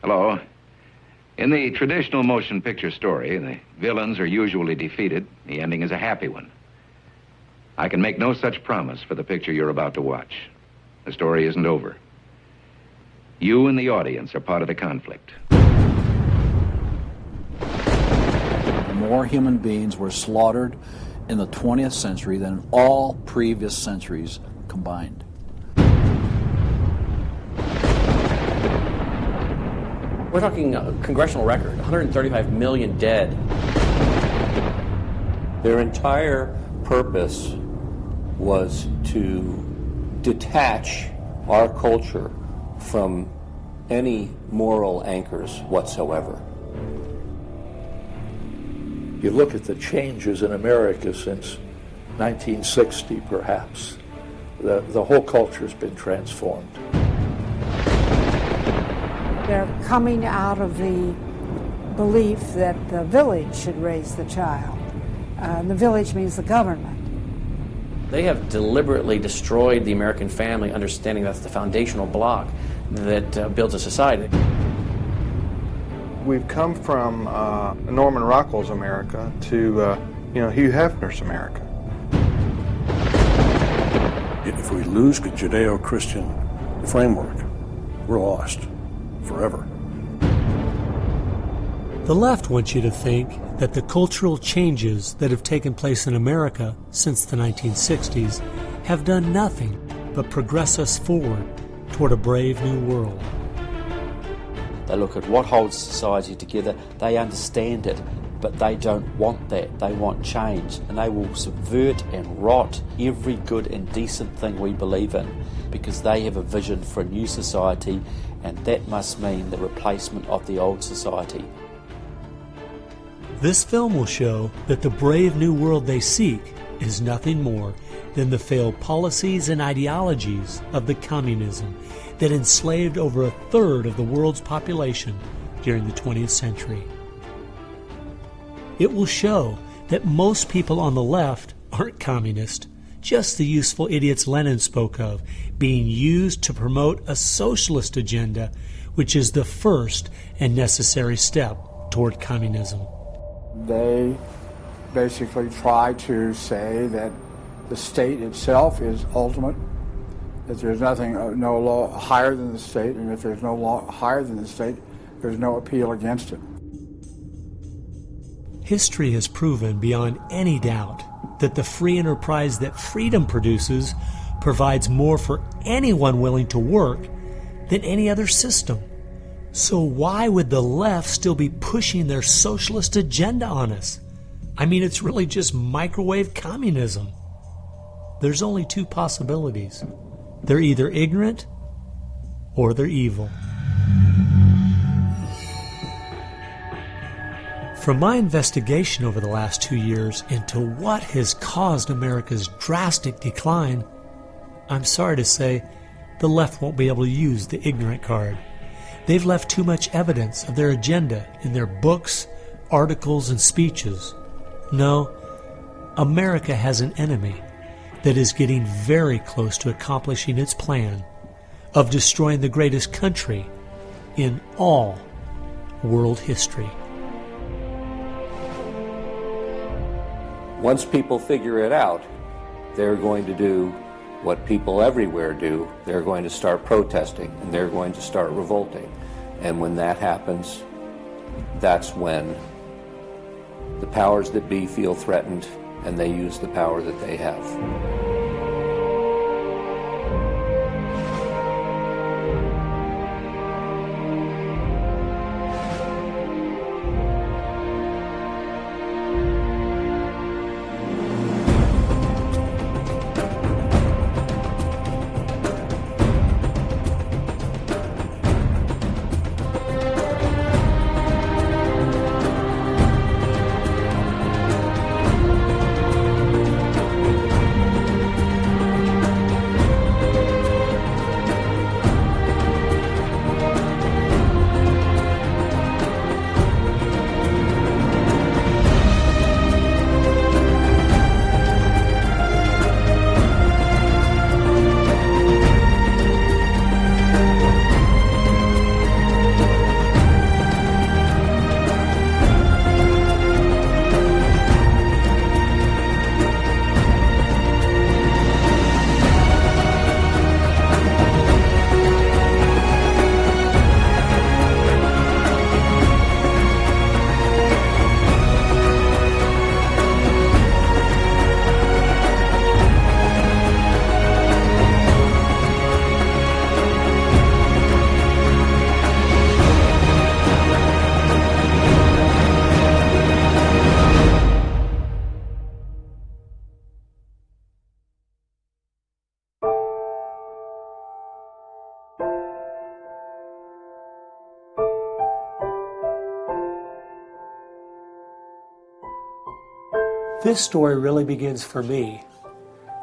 Hello. In the traditional motion picture story, the villains are usually defeated. The ending is a happy one. I can make no such promise for the picture you're about to watch. The story isn't over. You and the audience are part of the conflict. More human beings were slaughtered in the 20th century than in all previous centuries combined. We're talking a congressional record, 135 million dead. Their entire purpose was to detach our culture from any moral anchors whatsoever. You look at the changes in America since 1960, perhaps. The whole culture's been transformed. They're coming out of the belief that the village should raise the child. The village means the government. They have deliberately destroyed the American family, understanding that's the foundational block that builds a society. We've come from Norman Rockwell's America to Hugh Hefner's America. If we lose the Judeo-Christian framework, we're lost forever. The left wants you to think that the cultural changes that have taken place in America since the 1960s have done nothing but progress us forward toward a brave new world. They look at what holds society together, they understand it, but they don't want that. They want change, and they will subvert and rot every good and decent thing we believe in, because they have a vision for a new society, and that must mean the replacement of the old society. This film will show that the brave new world they seek is nothing more than the failed policies and ideologies of the communism that enslaved over a third of the world's population during the 20th century. It will show that most people on the left aren't communist, just the useful idiots Lenin spoke of, being used to promote a socialist agenda, which is the first and necessary step toward communism. They basically try to say that the state itself is ultimate, that there's nothing, no law higher than the state, and if there's no law higher than the state, there's no appeal against it. History has proven beyond any doubt that the free enterprise that freedom produces provides more for anyone willing to work than any other system. So why would the left still be pushing their socialist agenda on us? I mean, it's really just microwave communism. There's only two possibilities. They're either ignorant or they're evil. From my investigation over the last 2 years into what has caused America's drastic decline, I'm sorry to say the left won't be able to use the ignorant card. They've left too much evidence of their agenda in their books, articles, and speeches. No, America has an enemy that is getting very close to accomplishing its plan of destroying the greatest country in all world history. Once people figure it out, they're going to do what people everywhere do. They're going to start protesting, and they're going to start revolting. And when that happens, that's when the powers that be feel threatened, and they use the power that they have. This story really begins for me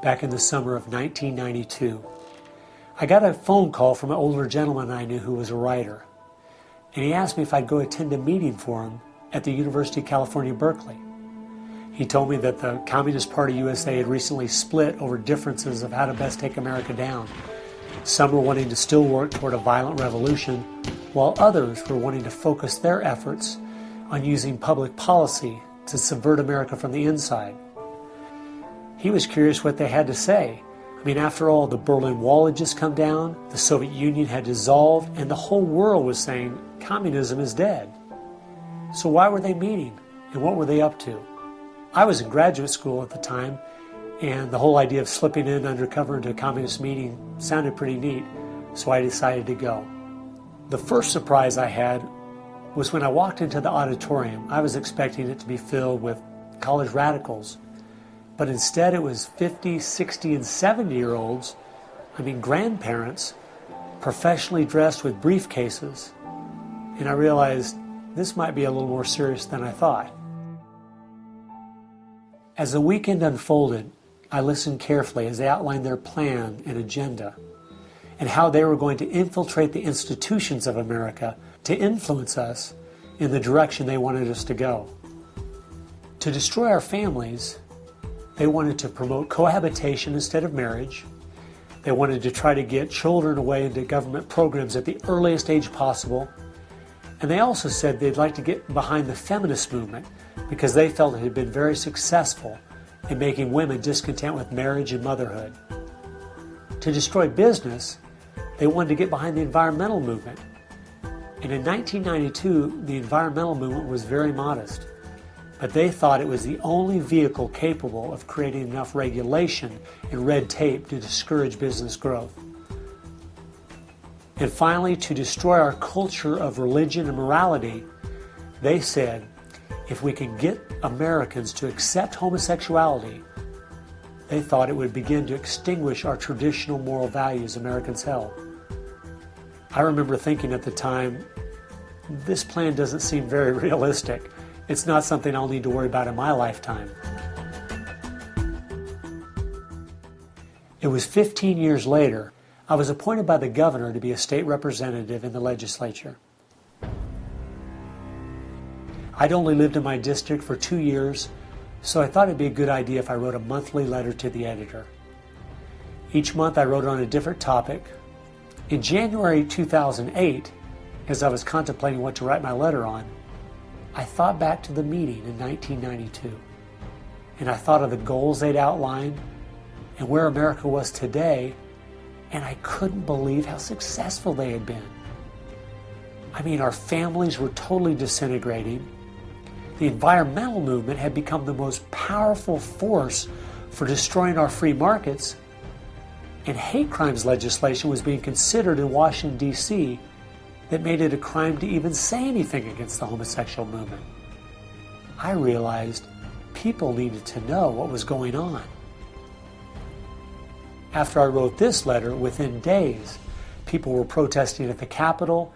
back in the summer of 1992. I got a phone call from an older gentleman I knew who was a writer, and he asked me if I'd go attend a meeting for him at the University of California, Berkeley. He told me that the Communist Party USA had recently split over differences of how to best take America down. Some were wanting to still work toward a violent revolution, while others were wanting to focus their efforts on using public policy to subvert America from the inside. He was curious what they had to say. I mean, after all, the Berlin Wall had just come down, the Soviet Union had dissolved, and the whole world was saying communism is dead. So why were they meeting, and what were they up to? I was in graduate school at the time, and the whole idea of slipping in undercover into a communist meeting sounded pretty neat, so I decided to go. The first surprise I had was when I walked into the auditorium. I was expecting it to be filled with college radicals, but instead it was 50, 60, and 70-year-olds, grandparents, professionally dressed with briefcases, and I realized this might be a little more serious than I thought. As the weekend unfolded, I listened carefully as they outlined their plan and agenda and how they were going to infiltrate the institutions of America to influence us in the direction they wanted us to go. To destroy our families, they wanted to promote cohabitation instead of marriage. They wanted to try to get children away into government programs at the earliest age possible. And they also said they'd like to get behind the feminist movement because they felt it had been very successful in making women discontent with marriage and motherhood. To destroy business, they wanted to get behind the environmental movement. And in 1992, the environmental movement was very modest, but they thought it was the only vehicle capable of creating enough regulation and red tape to discourage business growth. And finally, to destroy our culture of religion and morality, they said, if we can get Americans to accept homosexuality, they thought it would begin to extinguish our traditional moral values Americans held. I remember thinking at the time, this plan doesn't seem very realistic. It's not something I'll need to worry about in my lifetime. It was 15 years later, I was appointed by the governor to be a state representative in the legislature. I'd only lived in my district for 2 years, so I thought it'd be a good idea if I wrote a monthly letter to the editor. Each month I wrote on a different topic. In January 2008, as I was contemplating what to write my letter on, I thought back to the meeting in 1992, and I thought of the goals they'd outlined and where America was today, and I couldn't believe how successful they had been. Our families were totally disintegrating. The environmental movement had become the most powerful force for destroying our free markets, and hate crimes legislation was being considered in Washington, D.C. that made it a crime to even say anything against the homosexual movement. I realized people needed to know what was going on. After I wrote this letter, within days, people were protesting at the Capitol.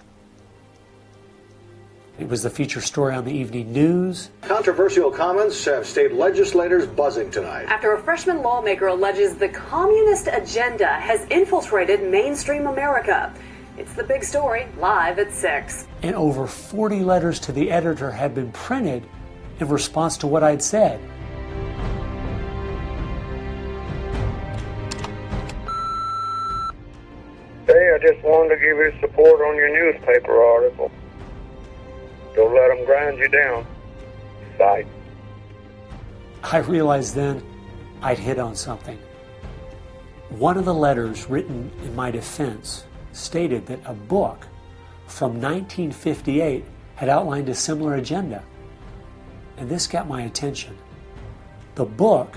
It was the feature story on the evening news. Controversial comments have state legislators buzzing tonight. After a freshman lawmaker alleges the communist agenda has infiltrated mainstream America. It's the big story, live at 6. And over 40 letters to the editor had been printed in response to what I'd said. Hey, I just wanted to give you support on your newspaper article. Don't let them grind you down. Bye. I realized then I'd hit on something. One of the letters written in my defense stated that a book from 1958 had outlined a similar agenda. And this got my attention. The book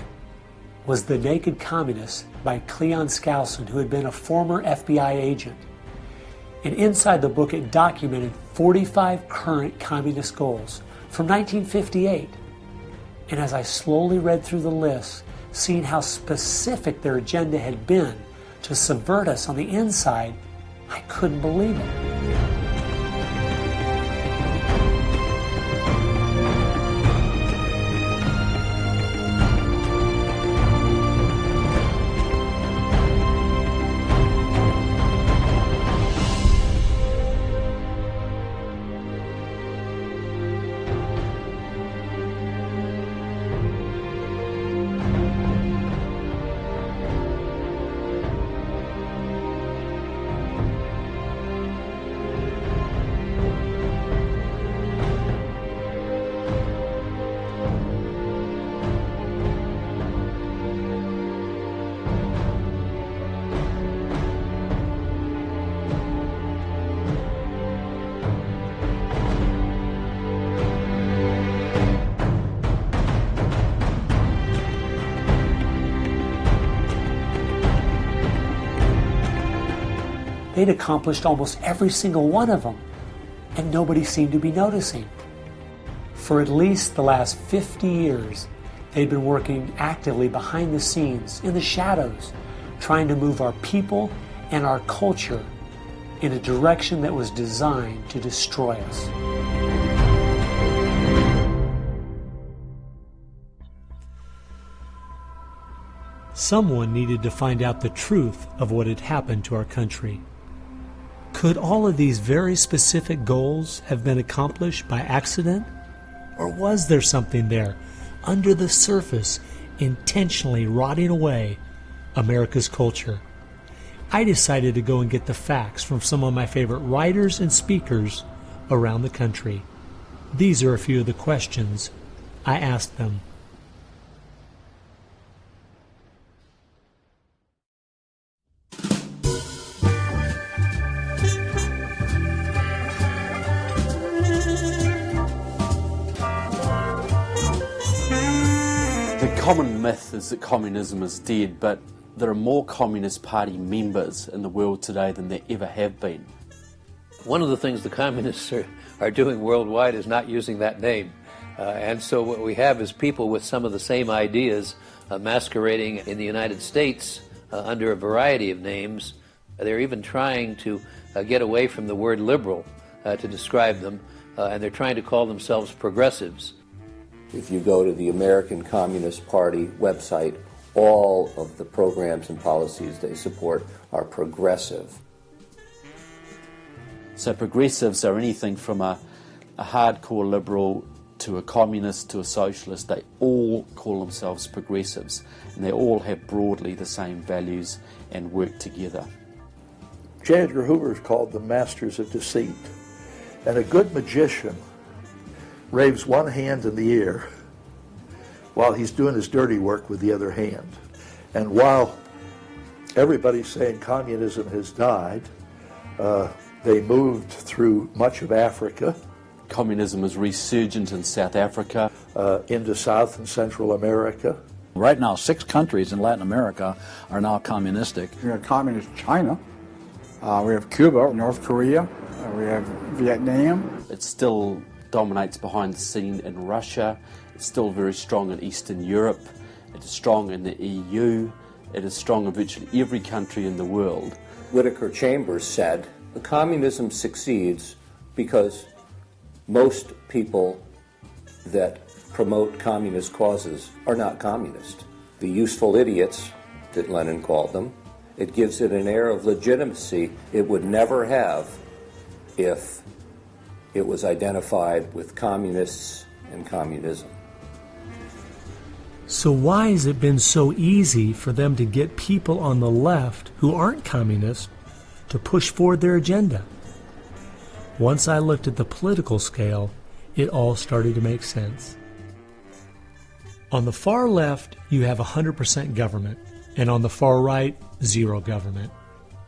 was The Naked Communist by Cleon Skousen, who had been a former FBI agent. And inside the book it documented 45 current communist goals from 1958. And as I slowly read through the list, seeing how specific their agenda had been to subvert us on the inside, I couldn't believe it. They'd accomplished almost every single one of them, and nobody seemed to be noticing. For at least the last 50 years, they'd been working actively behind the scenes, in the shadows, trying to move our people and our culture in a direction that was designed to destroy us. Someone needed to find out the truth of what had happened to our country. Could all of these very specific goals have been accomplished by accident? Or was there something there, under the surface, intentionally rotting away America's culture? I decided to go and get the facts from some of my favorite writers and speakers around the country. These are a few of the questions I asked them. The common myth is that communism is dead, but there are more Communist Party members in the world today than there ever have been. One of the things the communists are doing worldwide is not using that name. And so what we have is people with some of the same ideas masquerading in the United States under a variety of names. They're even trying to get away from the word liberal to describe them, and they're trying to call themselves progressives. If you go to the American Communist Party website, all of the programs and policies they support are progressive. So progressives are anything from a hardcore liberal to a communist to a socialist. They all call themselves progressives, and they all have broadly the same values and work together. J. Edgar Hoover is called the masters of deceit. And a good magician raves one hand in the air while he's doing his dirty work with the other hand. And while everybody's saying communism has died, they moved through much of Africa. Communism is resurgent in South Africa. Into South and Central America. Right now, 6 countries in Latin America are now communistic. We have communist China. We have Cuba, North Korea. We have Vietnam. It still dominates behind the scene in Russia. It's still very strong in Eastern Europe. It is strong in the EU. It is strong in virtually every country in the world. Whittaker Chambers said, the communism succeeds because most people that promote communist causes are not communist. The useful idiots, that Lenin called them, it gives it an air of legitimacy it would never have if it was identified with communists and communism. So why has it been so easy for them to get people on the left who aren't communists to push forward their agenda? Once I looked at the political scale, it all started to make sense. On the far left, you have 100% government, and on the far right, zero government.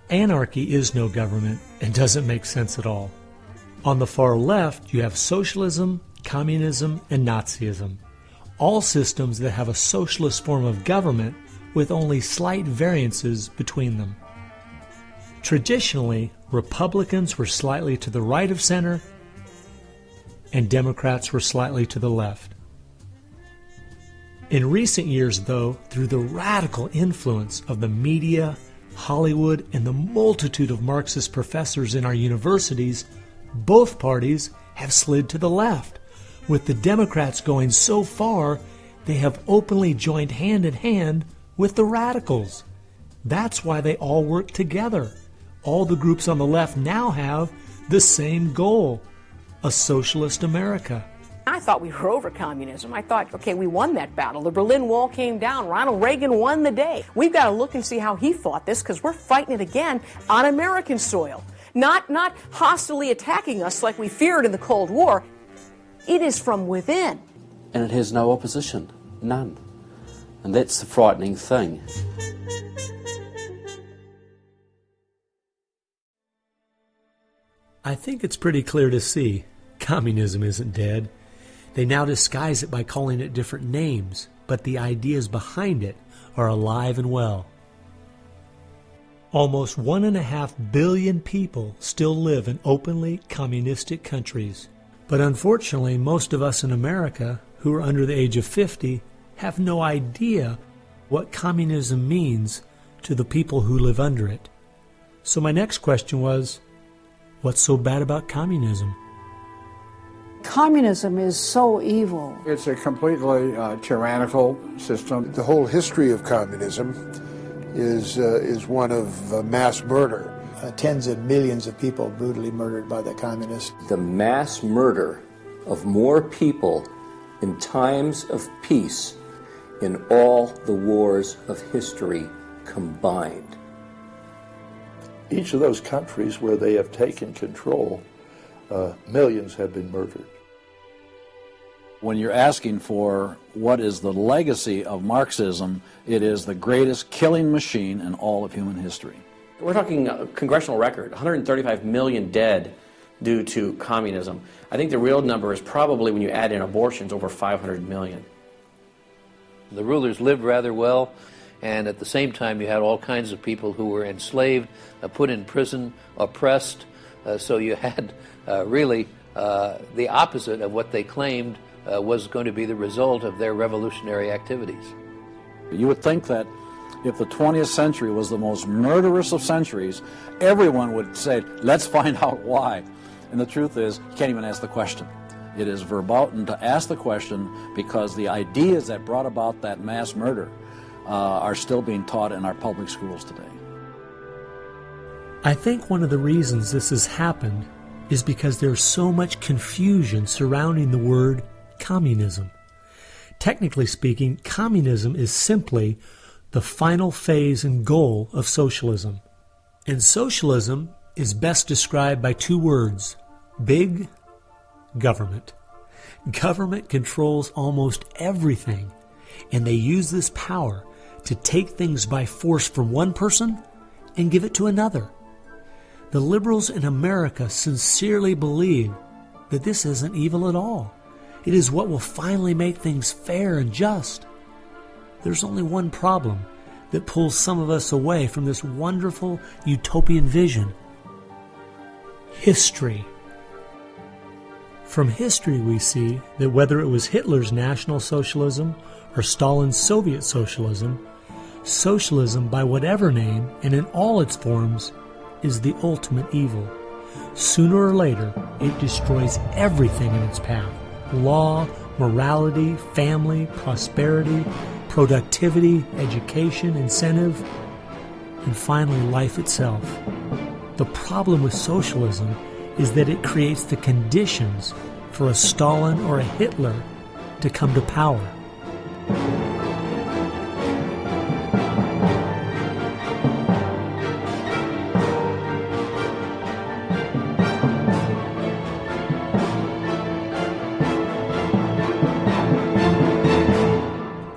Anarchy is no government and doesn't make sense at all. On the far left, you have socialism, communism, and Nazism, all systems that have a socialist form of government with only slight variances between them. Traditionally, Republicans were slightly to the right of center, and Democrats were slightly to the left. In recent years, though, through the radical influence of the media, Hollywood, and the multitude of Marxist professors in our universities, both parties have slid to the left, with the Democrats going so far they have openly joined hand in hand with the radicals. That's why they all work together. All the groups on the left now have the same goal, a socialist America. I thought we were over communism. I thought, okay, we won that battle. The Berlin Wall came down. Ronald Reagan won the day. We've got to look and see how he fought this, because we're fighting it again on American soil. Not hostilely attacking us like we feared in the Cold War. It is from within. And it has no opposition. None. And that's the frightening thing. I think it's pretty clear to see communism isn't dead. They now disguise it by calling it different names, but the ideas behind it are alive and well. Almost 1.5 billion people still live in openly communistic countries. But unfortunately, most of us in America who are under the age of 50 have no idea what communism means to the people who live under it. So my next question was, what's so bad about communism? Communism is so evil. It's a completely tyrannical system. The whole history of communism is one of mass murder. Tens of millions of people brutally murdered by the communists. The mass murder of more people in times of peace in all the wars of history combined. Each of those countries where they have taken control, millions have been murdered. When you're asking for what is the legacy of Marxism, it is the greatest killing machine in all of human history. We're talking a congressional record, 135 million dead due to communism. I think the real number is probably, when you add in abortions, over 500 million. The rulers lived rather well, and at the same time you had all kinds of people who were enslaved, put in prison, oppressed, so you had really the opposite of what they claimed was going to be the result of their revolutionary activities. You would think that if the 20th century was the most murderous of centuries, everyone would say, let's find out why. And the truth is, you can't even ask the question. It is verboten to ask the question because the ideas that brought about that mass murder are still being taught in our public schools today. I think one of the reasons this has happened is because there's so much confusion surrounding the word communism. Technically speaking, communism is simply the final phase and goal of socialism. And socialism is best described by two words: big government. Government controls almost everything, and they use this power to take things by force from one person and give it to another. The liberals in America sincerely believe that this isn't evil at all. It is what will finally make things fair and just. There's only one problem that pulls some of us away from this wonderful utopian vision: history. From history we see that whether it was Hitler's National Socialism or Stalin's Soviet Socialism, socialism by whatever name and in all its forms is the ultimate evil. Sooner or later, it destroys everything in its path: law, morality, family, prosperity, productivity, education, incentive, and finally life itself. The problem with socialism is that it creates the conditions for a Stalin or a Hitler to come to power.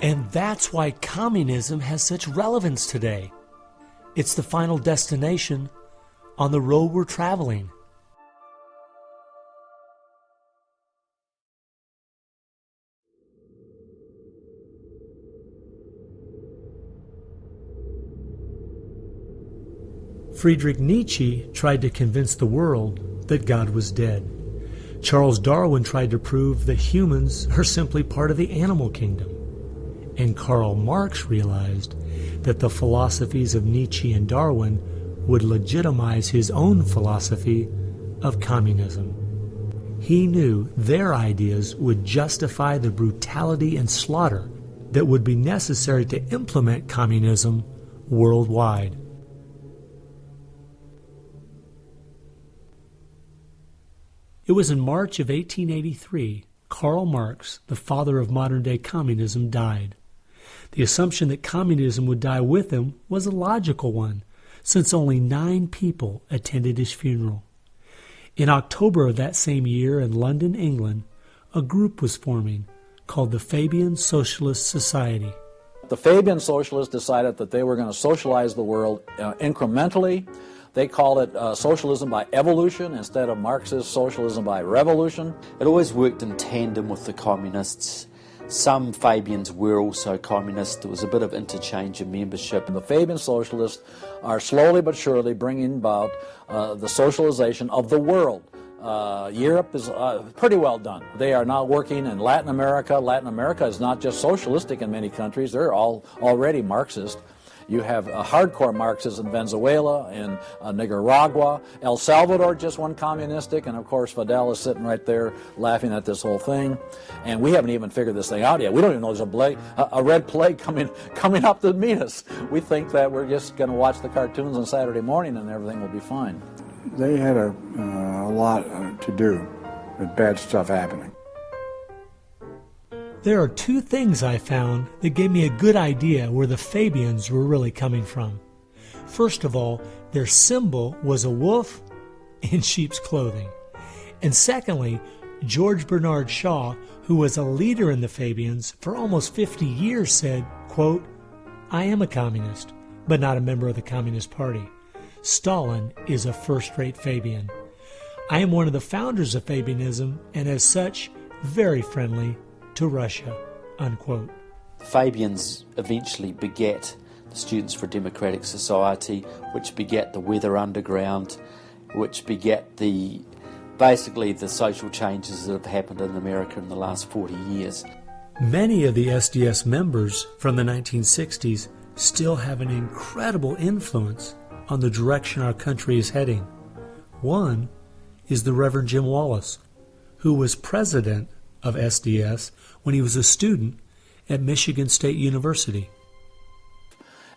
And that's why communism has such relevance today. It's the final destination on the road we're traveling. Friedrich Nietzsche tried to convince the world that God was dead. Charles Darwin tried to prove that humans are simply part of the animal kingdom. And Karl Marx realized that the philosophies of Nietzsche and Darwin would legitimize his own philosophy of communism. He knew their ideas would justify the brutality and slaughter that would be necessary to implement communism worldwide. It was in March of 1883, Karl Marx, the father of modern-day communism, died. The assumption that communism would die with him was a logical one, since only 9 people attended his funeral. In October of that same year in London, England, a group was forming called the Fabian Socialist Society. The Fabian Socialists decided that they were going to socialize the world incrementally. They called it socialism by evolution instead of Marxist socialism by revolution. It always worked in tandem with the communists. Some Fabians were also communist. There was a bit of interchange of membership. The Fabian socialists are slowly but surely bringing about the socialization of the world. Europe is pretty well done. They are now working in Latin America. Latin America is not just socialistic in many countries. They're all already Marxist. You have hardcore Marxists in Venezuela, in Nicaragua. El Salvador just went communistic, and of course Fidel is sitting right there laughing at this whole thing. And we haven't even figured this thing out yet. We don't even know there's a red plague coming up to meet us. We think that we're just going to watch the cartoons on Saturday morning and everything will be fine. They had a lot to do with bad stuff happening. There are two things I found that gave me a good idea where the Fabians were really coming from. First of all, their symbol was a wolf in sheep's clothing. And secondly, George Bernard Shaw, who was a leader in the Fabians for almost 50 years, said, quote, "I am a communist, but not a member of the Communist Party. Stalin is a first-rate Fabian. I am one of the founders of Fabianism, and as such, very friendly to Russia," unquote. Fabians eventually begat the Students for a Democratic Society, which begat the Weather Underground, which begat basically the social changes that have happened in America in the last 40 years. Many of the SDS members from the 1960s still have an incredible influence on the direction our country is heading. One is the Reverend Jim Wallace, who was president of SDS when he was a student at Michigan State University.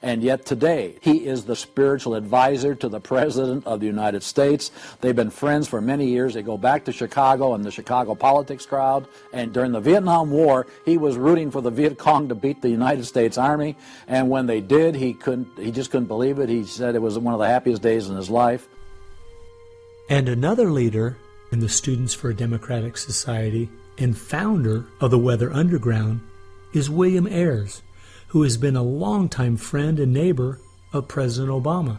And yet today, he is the spiritual advisor to the President of the United States. They've been friends for many years. They go back to Chicago and the Chicago politics crowd. And during the Vietnam War, he was rooting for the Viet Cong to beat the United States Army. And when they did, he just couldn't believe it. He said it was one of the happiest days in his life. And another leader in the Students for a Democratic Society and founder of the Weather Underground is William Ayers, who has been a longtime friend and neighbor of President Obama.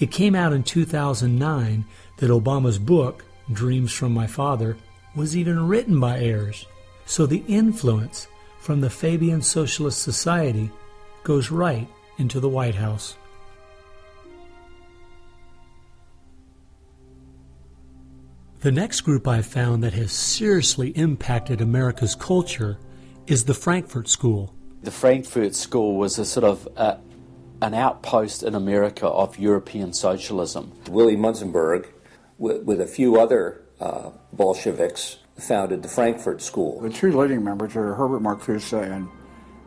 It came out in 2009 that Obama's book, Dreams from My Father, was even written by Ayers. So the influence from the Fabian Socialist Society goes right into the White House. The next group I found that has seriously impacted America's culture is the Frankfurt School. The Frankfurt School was a sort of an outpost in America of European socialism. Willy Munzenberg, with a few other Bolsheviks, founded the Frankfurt School. The two leading members are Herbert Marcuse and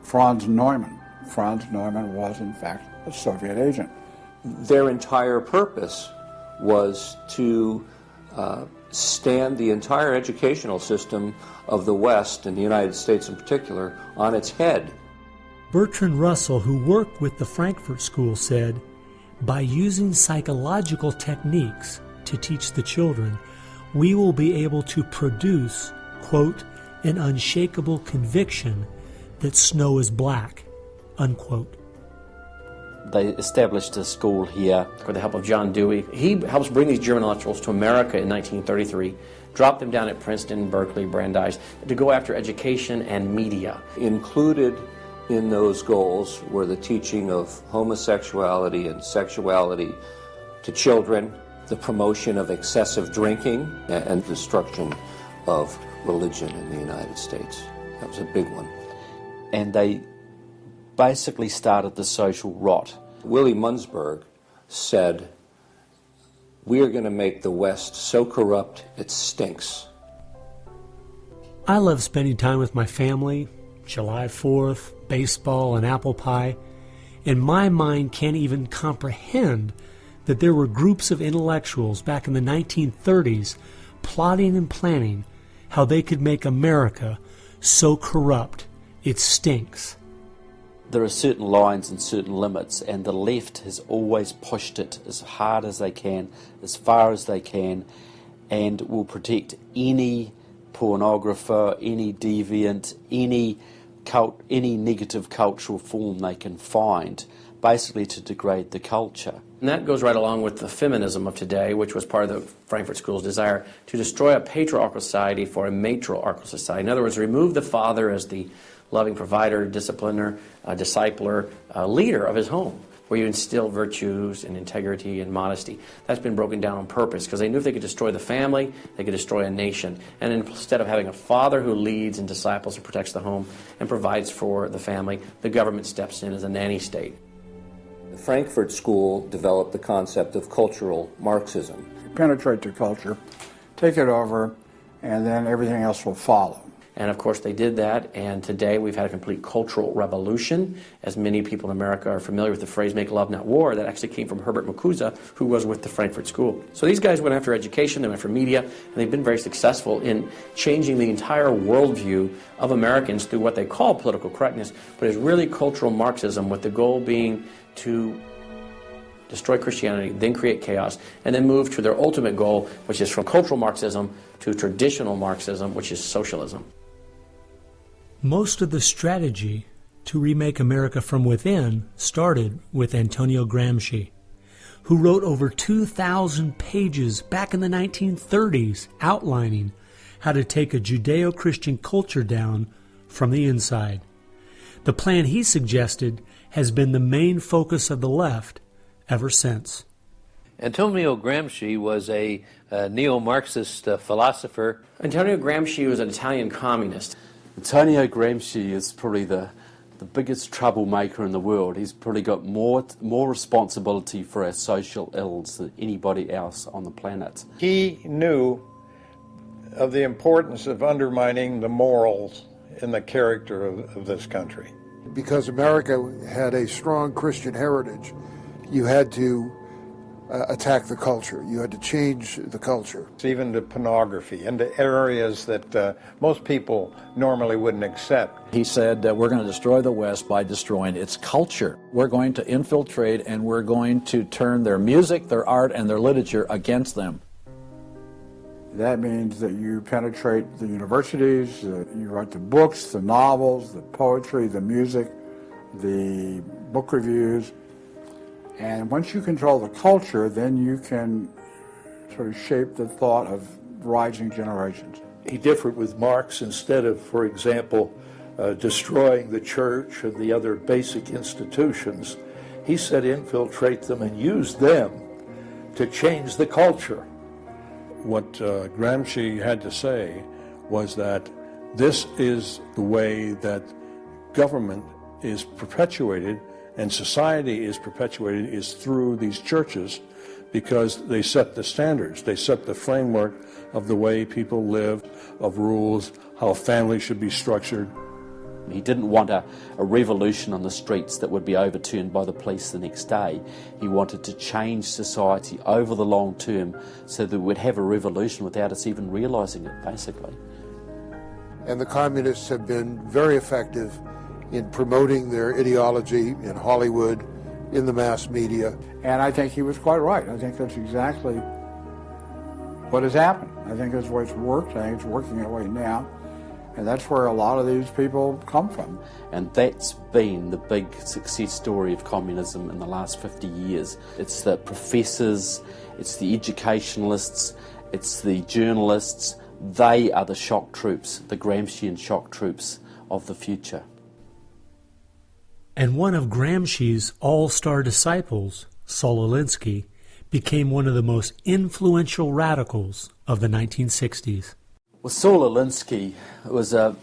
Franz Neumann. Franz Neumann was, in fact, a Soviet agent. Their entire purpose was to stand the entire educational system of the West, and the United States in particular, on its head. Bertrand Russell, who worked with the Frankfurt School, said, "By using psychological techniques to teach the children, we will be able to produce, quote, an unshakable conviction that snow is black," unquote. They established a school here. With the help of John Dewey. He helps bring these German intellectuals to America in 1933, drop them down at Princeton, Berkeley, Brandeis, to go after education and media. Included in those goals were the teaching of homosexuality and sexuality to children, the promotion of excessive drinking, and destruction of religion in the United States. That was a big one. And they basically started the social rot. Willy Munzenberg said, "We are going to make the West so corrupt it stinks." I love spending time with my family, July 4th, baseball, and apple pie, and my mind can't even comprehend that there were groups of intellectuals back in the 1930s plotting and planning how they could make America so corrupt it stinks. There are certain lines and certain limits, and the left has always pushed it as hard as they can, as far as they can, and will protect any pornographer, any deviant, any negative cultural form they can find, basically to degrade the culture. And that goes right along with the feminism of today, which was part of the Frankfurt School's desire to destroy a patriarchal society for a matriarchal society. In other words, remove the father as the loving provider, discipliner, discipler, leader of his home, where you instill virtues and integrity and modesty. That's been broken down on purpose because they knew if they could destroy the family, they could destroy a nation. And instead of having a father who leads and disciples and protects the home and provides for the family, the government steps in as a nanny state. The Frankfurt School developed the concept of cultural Marxism. Penetrate the culture, take it over, and then everything else will follow. And of course they did that, and today we've had a complete cultural revolution. As many people in America are familiar with the phrase "make love, not war," that actually came from Herbert Marcuse, who was with the Frankfurt School. So these guys went after education, they went after media, and they've been very successful in changing the entire worldview of Americans through what they call political correctness, but it's really cultural Marxism, with the goal being to destroy Christianity, then create chaos, and then move to their ultimate goal, which is from cultural Marxism to traditional Marxism, which is socialism. Most of the strategy to remake America from within started with Antonio Gramsci, who wrote over 2,000 pages back in the 1930s outlining how to take a Judeo-Christian culture down from the inside. The plan he suggested has been the main focus of the left ever since. Antonio Gramsci was a neo-Marxist philosopher. Antonio Gramsci was an Italian communist. Antonio Gramsci is probably the biggest troublemaker in the world. He's probably got more responsibility for our social ills than anybody else on the planet. He knew of the importance of undermining the morals and the character of this country. Because America had a strong Christian heritage, you had to attack the culture. You had to change the culture. Even to pornography, into areas that most people normally wouldn't accept. He said that we're going to destroy the West by destroying its culture. We're going to infiltrate and we're going to turn their music, their art, and their literature against them. That means that you penetrate the universities, you write the books, the novels, the poetry, the music, the book reviews. And once you control the culture, then you can sort of shape the thought of rising generations. He differed with Marx. Instead of, for example, destroying the church and the other basic institutions, he said infiltrate them and use them to change the culture. What Gramsci had to say was that this is the way that government is perpetuated and society is perpetuated is through these churches, because they set the standards, they set the framework of the way people live, of rules, how a family should be structured. He didn't want a revolution on the streets that would be overturned by the police the next day. He wanted to change society over the long term so that we'd have a revolution without us even realizing it, basically. And the communists have been very effective in promoting their ideology in Hollywood, in the mass media. And I think he was quite right. I think that's exactly what has happened. I think that's the way it's worked. I think it's working that way now. And that's where a lot of these people come from. And that's been the big success story of communism in the last 50 years. It's the professors, it's the educationalists, it's the journalists. They are the shock troops, the Gramscian shock troops of the future. And one of Gramsci's all-star disciples, Saul Alinsky, became one of the most influential radicals of the 1960s. Well, Saul Alinsky was a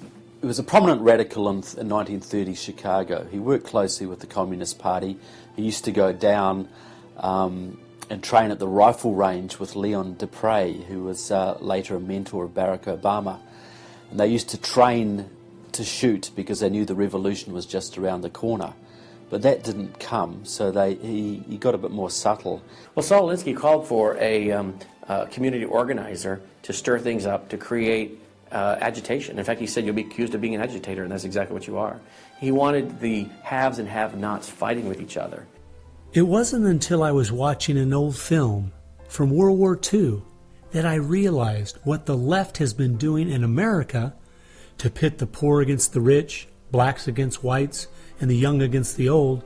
prominent radical in 1930s Chicago. He worked closely with the Communist Party. He used to go down and train at the rifle range with Leon Dupre, who was later a mentor of Barack Obama. And they used to train to shoot because they knew the revolution was just around the corner. But that didn't come, so he got a bit more subtle. Well, Saul Alinsky called for a community organizer to stir things up, to create agitation. In fact, he said, you'll be accused of being an agitator, and that's exactly what you are. He wanted the haves and have-nots fighting with each other. It wasn't until I was watching an old film from World War II that I realized what the left has been doing in America to pit the poor against the rich, blacks against whites, and the young against the old,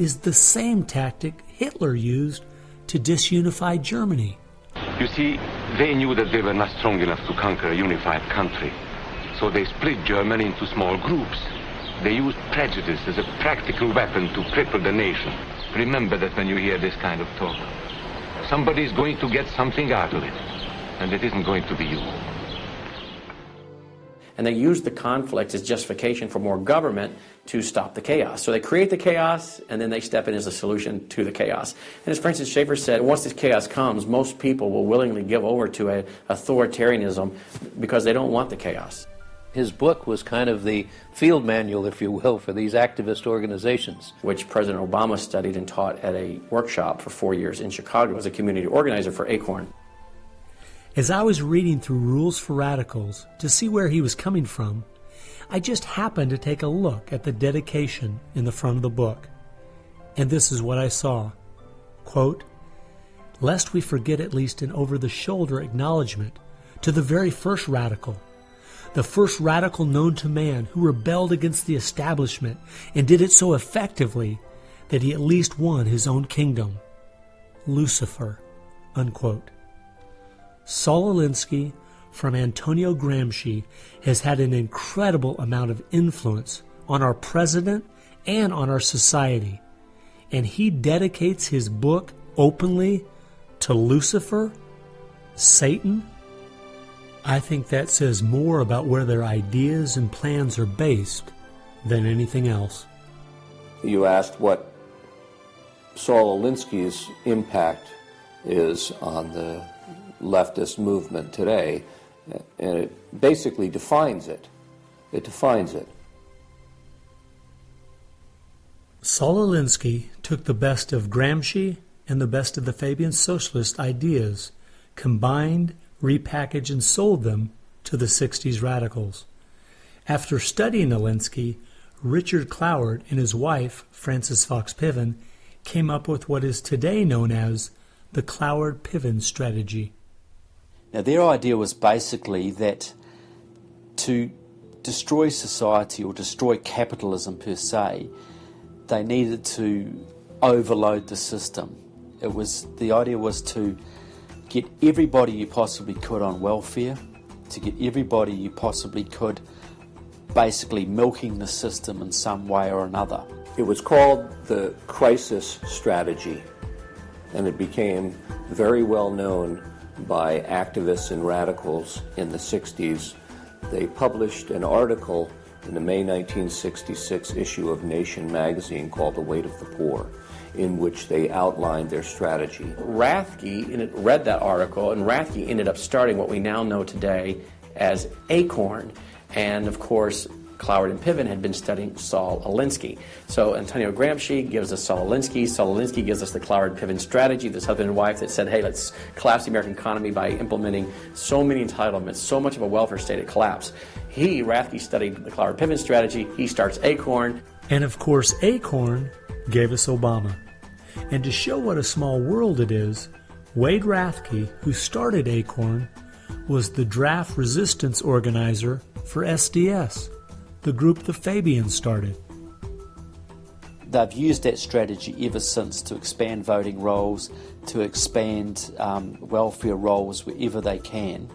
is the same tactic Hitler used to disunify Germany. You see, they knew that they were not strong enough to conquer a unified country. So they split Germany into small groups. They used prejudice as a practical weapon to cripple the nation. Remember that when you hear this kind of talk. Somebody's going to get something out of it, and it isn't going to be you. And they use the conflict as justification for more government to stop the chaos. So they create the chaos, and then they step in as a solution to the chaos. And as Francis Schaeffer said, once this chaos comes, most people will willingly give over to an authoritarianism because they don't want the chaos. His book was kind of the field manual, if you will, for these activist organizations. Which President Obama studied and taught at a workshop for 4 years in Chicago as a community organizer for ACORN. As I was reading through Rules for Radicals to see where he was coming from, I just happened to take a look at the dedication in the front of the book. And this is what I saw. Quote, "Lest we forget at least an over-the-shoulder acknowledgement to the very first radical, the first radical known to man who rebelled against the establishment and did it so effectively that he at least won his own kingdom, Lucifer," unquote. Saul Alinsky from Antonio Gramsci has had an incredible amount of influence on our president and on our society, and he dedicates his book openly to Lucifer, Satan. I think that says more about where their ideas and plans are based than anything else. You asked what Saul Alinsky's impact is on the leftist movement today, and it basically defines it. It defines it. Saul Alinsky took the best of Gramsci and the best of the Fabian socialist ideas, combined, repackaged, and sold them to the 60s radicals. After studying Alinsky, Richard Cloward and his wife, Frances Fox Piven, came up with what is today known as the Cloward-Piven strategy. Now, their idea was basically that to destroy society or destroy capitalism per se, they needed to overload the system. The idea was to get everybody you possibly could on welfare, to get everybody you possibly could basically milking the system in some way or another. It was called the crisis strategy, and it became very well known by activists and radicals in the 60s. They published an article in the May 1966 issue of Nation magazine called The Weight of the Poor, in which they outlined their strategy. Rathke read that article, and Rathke ended up starting what we now know today as ACORN, and of course Cloward and Piven had been studying Saul Alinsky. So Antonio Gramsci gives us Saul Alinsky. Saul Alinsky gives us the Cloward-Piven strategy, this husband and wife that said, hey, let's collapse the American economy by implementing so many entitlements, so much of a welfare state at collapse. Rathke studied the Cloward-Piven strategy. He starts ACORN. And of course, ACORN gave us Obama. And to show what a small world it is, Wade Rathke, who started ACORN, was the draft resistance organizer for SDS, the group the Fabians started. They've used that strategy ever since to expand voting rolls, to expand welfare rolls wherever they can,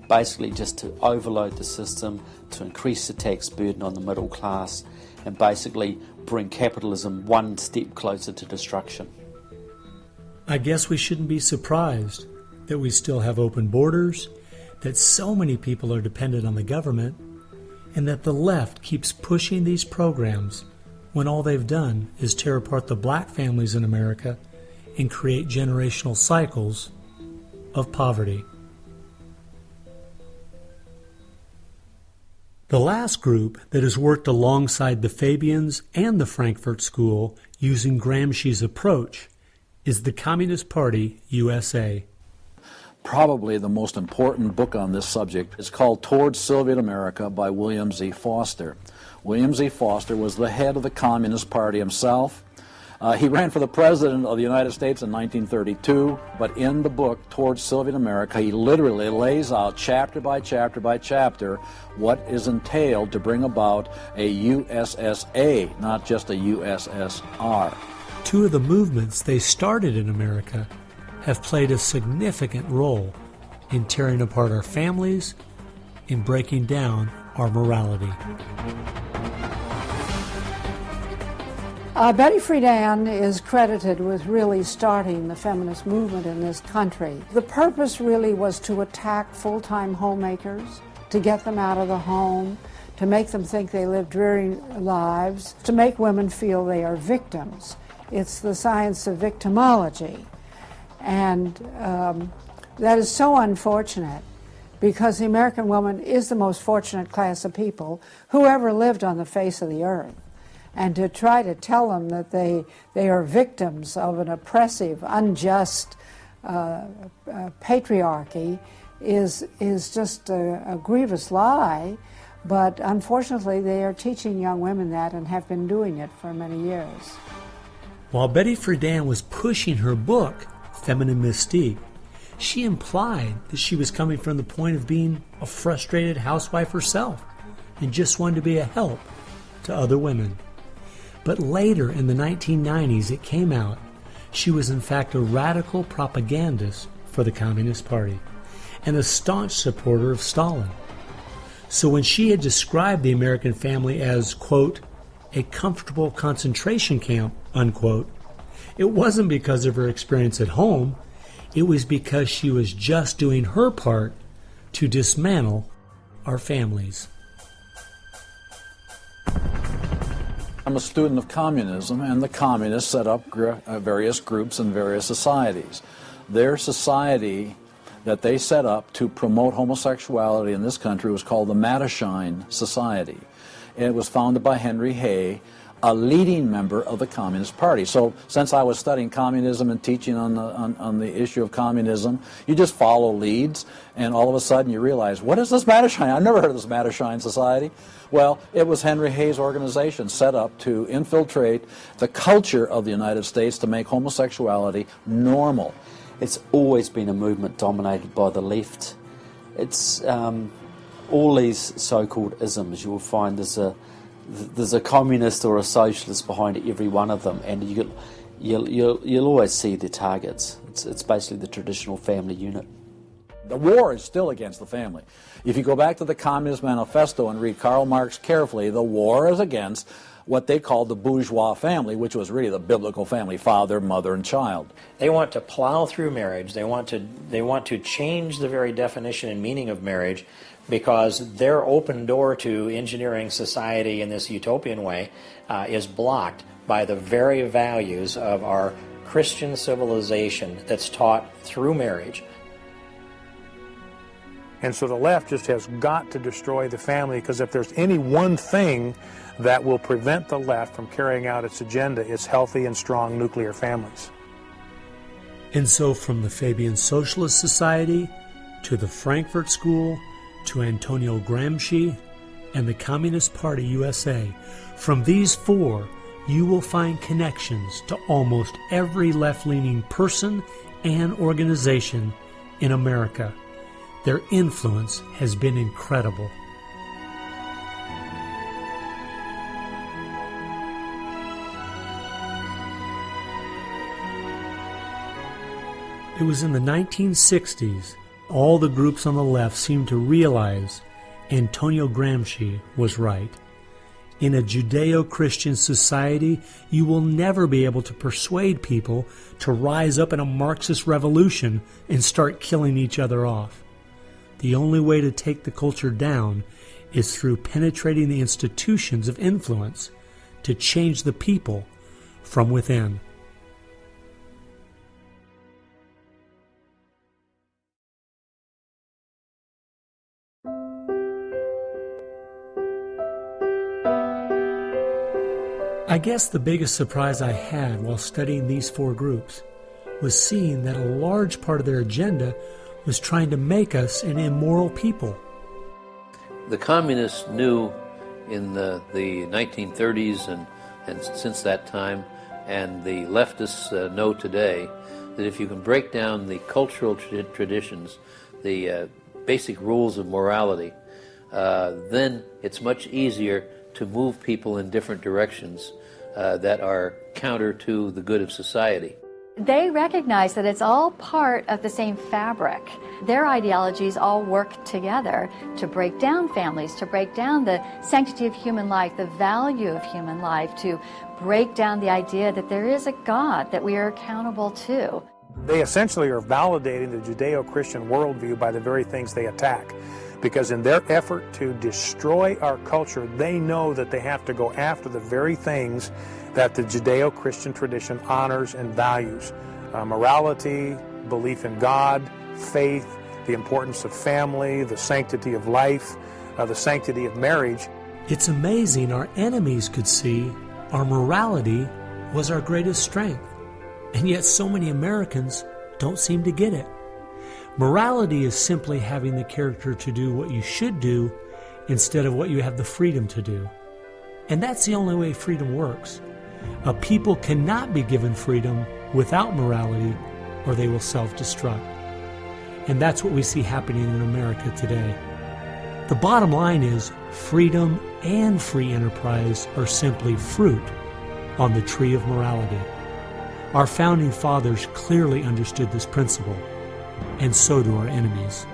basically just to overload the system, to increase the tax burden on the middle class, and basically bring capitalism one step closer to destruction. I guess we shouldn't be surprised that we still have open borders, that so many people are dependent on the government, and that the left keeps pushing these programs when all they've done is tear apart the black families in America and create generational cycles of poverty. The last group that has worked alongside the Fabians and the Frankfurt School using Gramsci's approach is the Communist Party USA. Probably the most important book on this subject is called Towards Soviet America by William Z. Foster. William Z. Foster was the head of the Communist Party himself. He ran for the President of the United States in 1932, but in the book Towards Soviet America, he literally lays out chapter by chapter by chapter what is entailed to bring about a USSA, not just a USSR. Two of the movements they started in America have played a significant role in tearing apart our families, in breaking down our morality. Betty Friedan is credited with really starting the feminist movement in this country. The purpose really was to attack full-time homemakers, to get them out of the home, to make them think they live dreary lives, to make women feel they are victims. It's the science of victimology. And that is so unfortunate, because the American woman is the most fortunate class of people who ever lived on the face of the earth. And to try to tell them that they are victims of an oppressive, unjust patriarchy is just a grievous lie. But unfortunately, they are teaching young women that and have been doing it for many years. While Betty Friedan was pushing her book, Feminine Mystique, she implied that she was coming from the point of being a frustrated housewife herself and just wanted to be a help to other women. But later in the 1990s, it came out she was in fact a radical propagandist for the Communist Party and a staunch supporter of Stalin. So when she had described the American family as, quote, a comfortable concentration camp, unquote, it wasn't because of her experience at home. It was because she was just doing her part to dismantle our families. I'm a student of communism, and the communists set up various groups and various societies. Their society that they set up to promote homosexuality in this country was called the Mattachine Society. And it was founded by Henry Hay, a leading member of the Communist Party. So since I was studying communism and teaching on the issue of communism, you just follow leads, and all of a sudden you realize, what is this Mattachine? I've never heard of this Mattachine Society. Well, it was Henry Hay's organization set up to infiltrate the culture of the United States to make homosexuality normal. It's always been a movement dominated by the left. It's all these so-called isms. You will find there's a communist or a socialist behind every one of them, and you'll always see their targets. It's basically the traditional family unit. The war is still against the family. If you go back to the Communist Manifesto and read Karl Marx carefully, the war is against what they called the bourgeois family, which was really the biblical family, father, mother, and child. They want to plow through marriage. They want to change the very definition and meaning of marriage, because their open door to engineering society in this utopian way is blocked by the very values of our Christian civilization that's taught through marriage. And so the left just has got to destroy the family, because if there's any one thing that will prevent the left from carrying out its agenda, it's healthy and strong nuclear families. And so from the Fabian Socialist Society to the Frankfurt School to Antonio Gramsci and the Communist Party USA, from these four you will find connections to almost every left-leaning person and organization in America. Their influence has been incredible. It was in the 1960s, all the groups on the left seemed to realize Antonio Gramsci was right. In a Judeo-Christian society, you will never be able to persuade people to rise up in a Marxist revolution and start killing each other off. The only way to take the culture down is through penetrating the institutions of influence to change the people from within. I guess the biggest surprise I had while studying these four groups was seeing that a large part of their agenda was trying to make us an immoral people. The communists knew in the 1930s and since that time, and the leftists know today, that if you can break down the cultural traditions, the basic rules of morality, then it's much easier to move people in different directions that are counter to the good of society. They recognize that it's all part of the same fabric. Their ideologies all work together to break down families, to break down the sanctity of human life, the value of human life, to break down the idea that there is a God that we are accountable to. They essentially are validating the Judeo-Christian worldview by the very things they attack. Because in their effort to destroy our culture, they know that they have to go after the very things that the Judeo-Christian tradition honors and values. Morality, belief in God, faith, the importance of family, the sanctity of life, the sanctity of marriage. It's amazing our enemies could see our morality was our greatest strength. And yet so many Americans don't seem to get it. Morality is simply having the character to do what you should do instead of what you have the freedom to do. And that's the only way freedom works. A people cannot be given freedom without morality, or they will self-destruct. And that's what we see happening in America today. The bottom line is freedom and free enterprise are simply fruit on the tree of morality. Our founding fathers clearly understood this principle, and so do our enemies.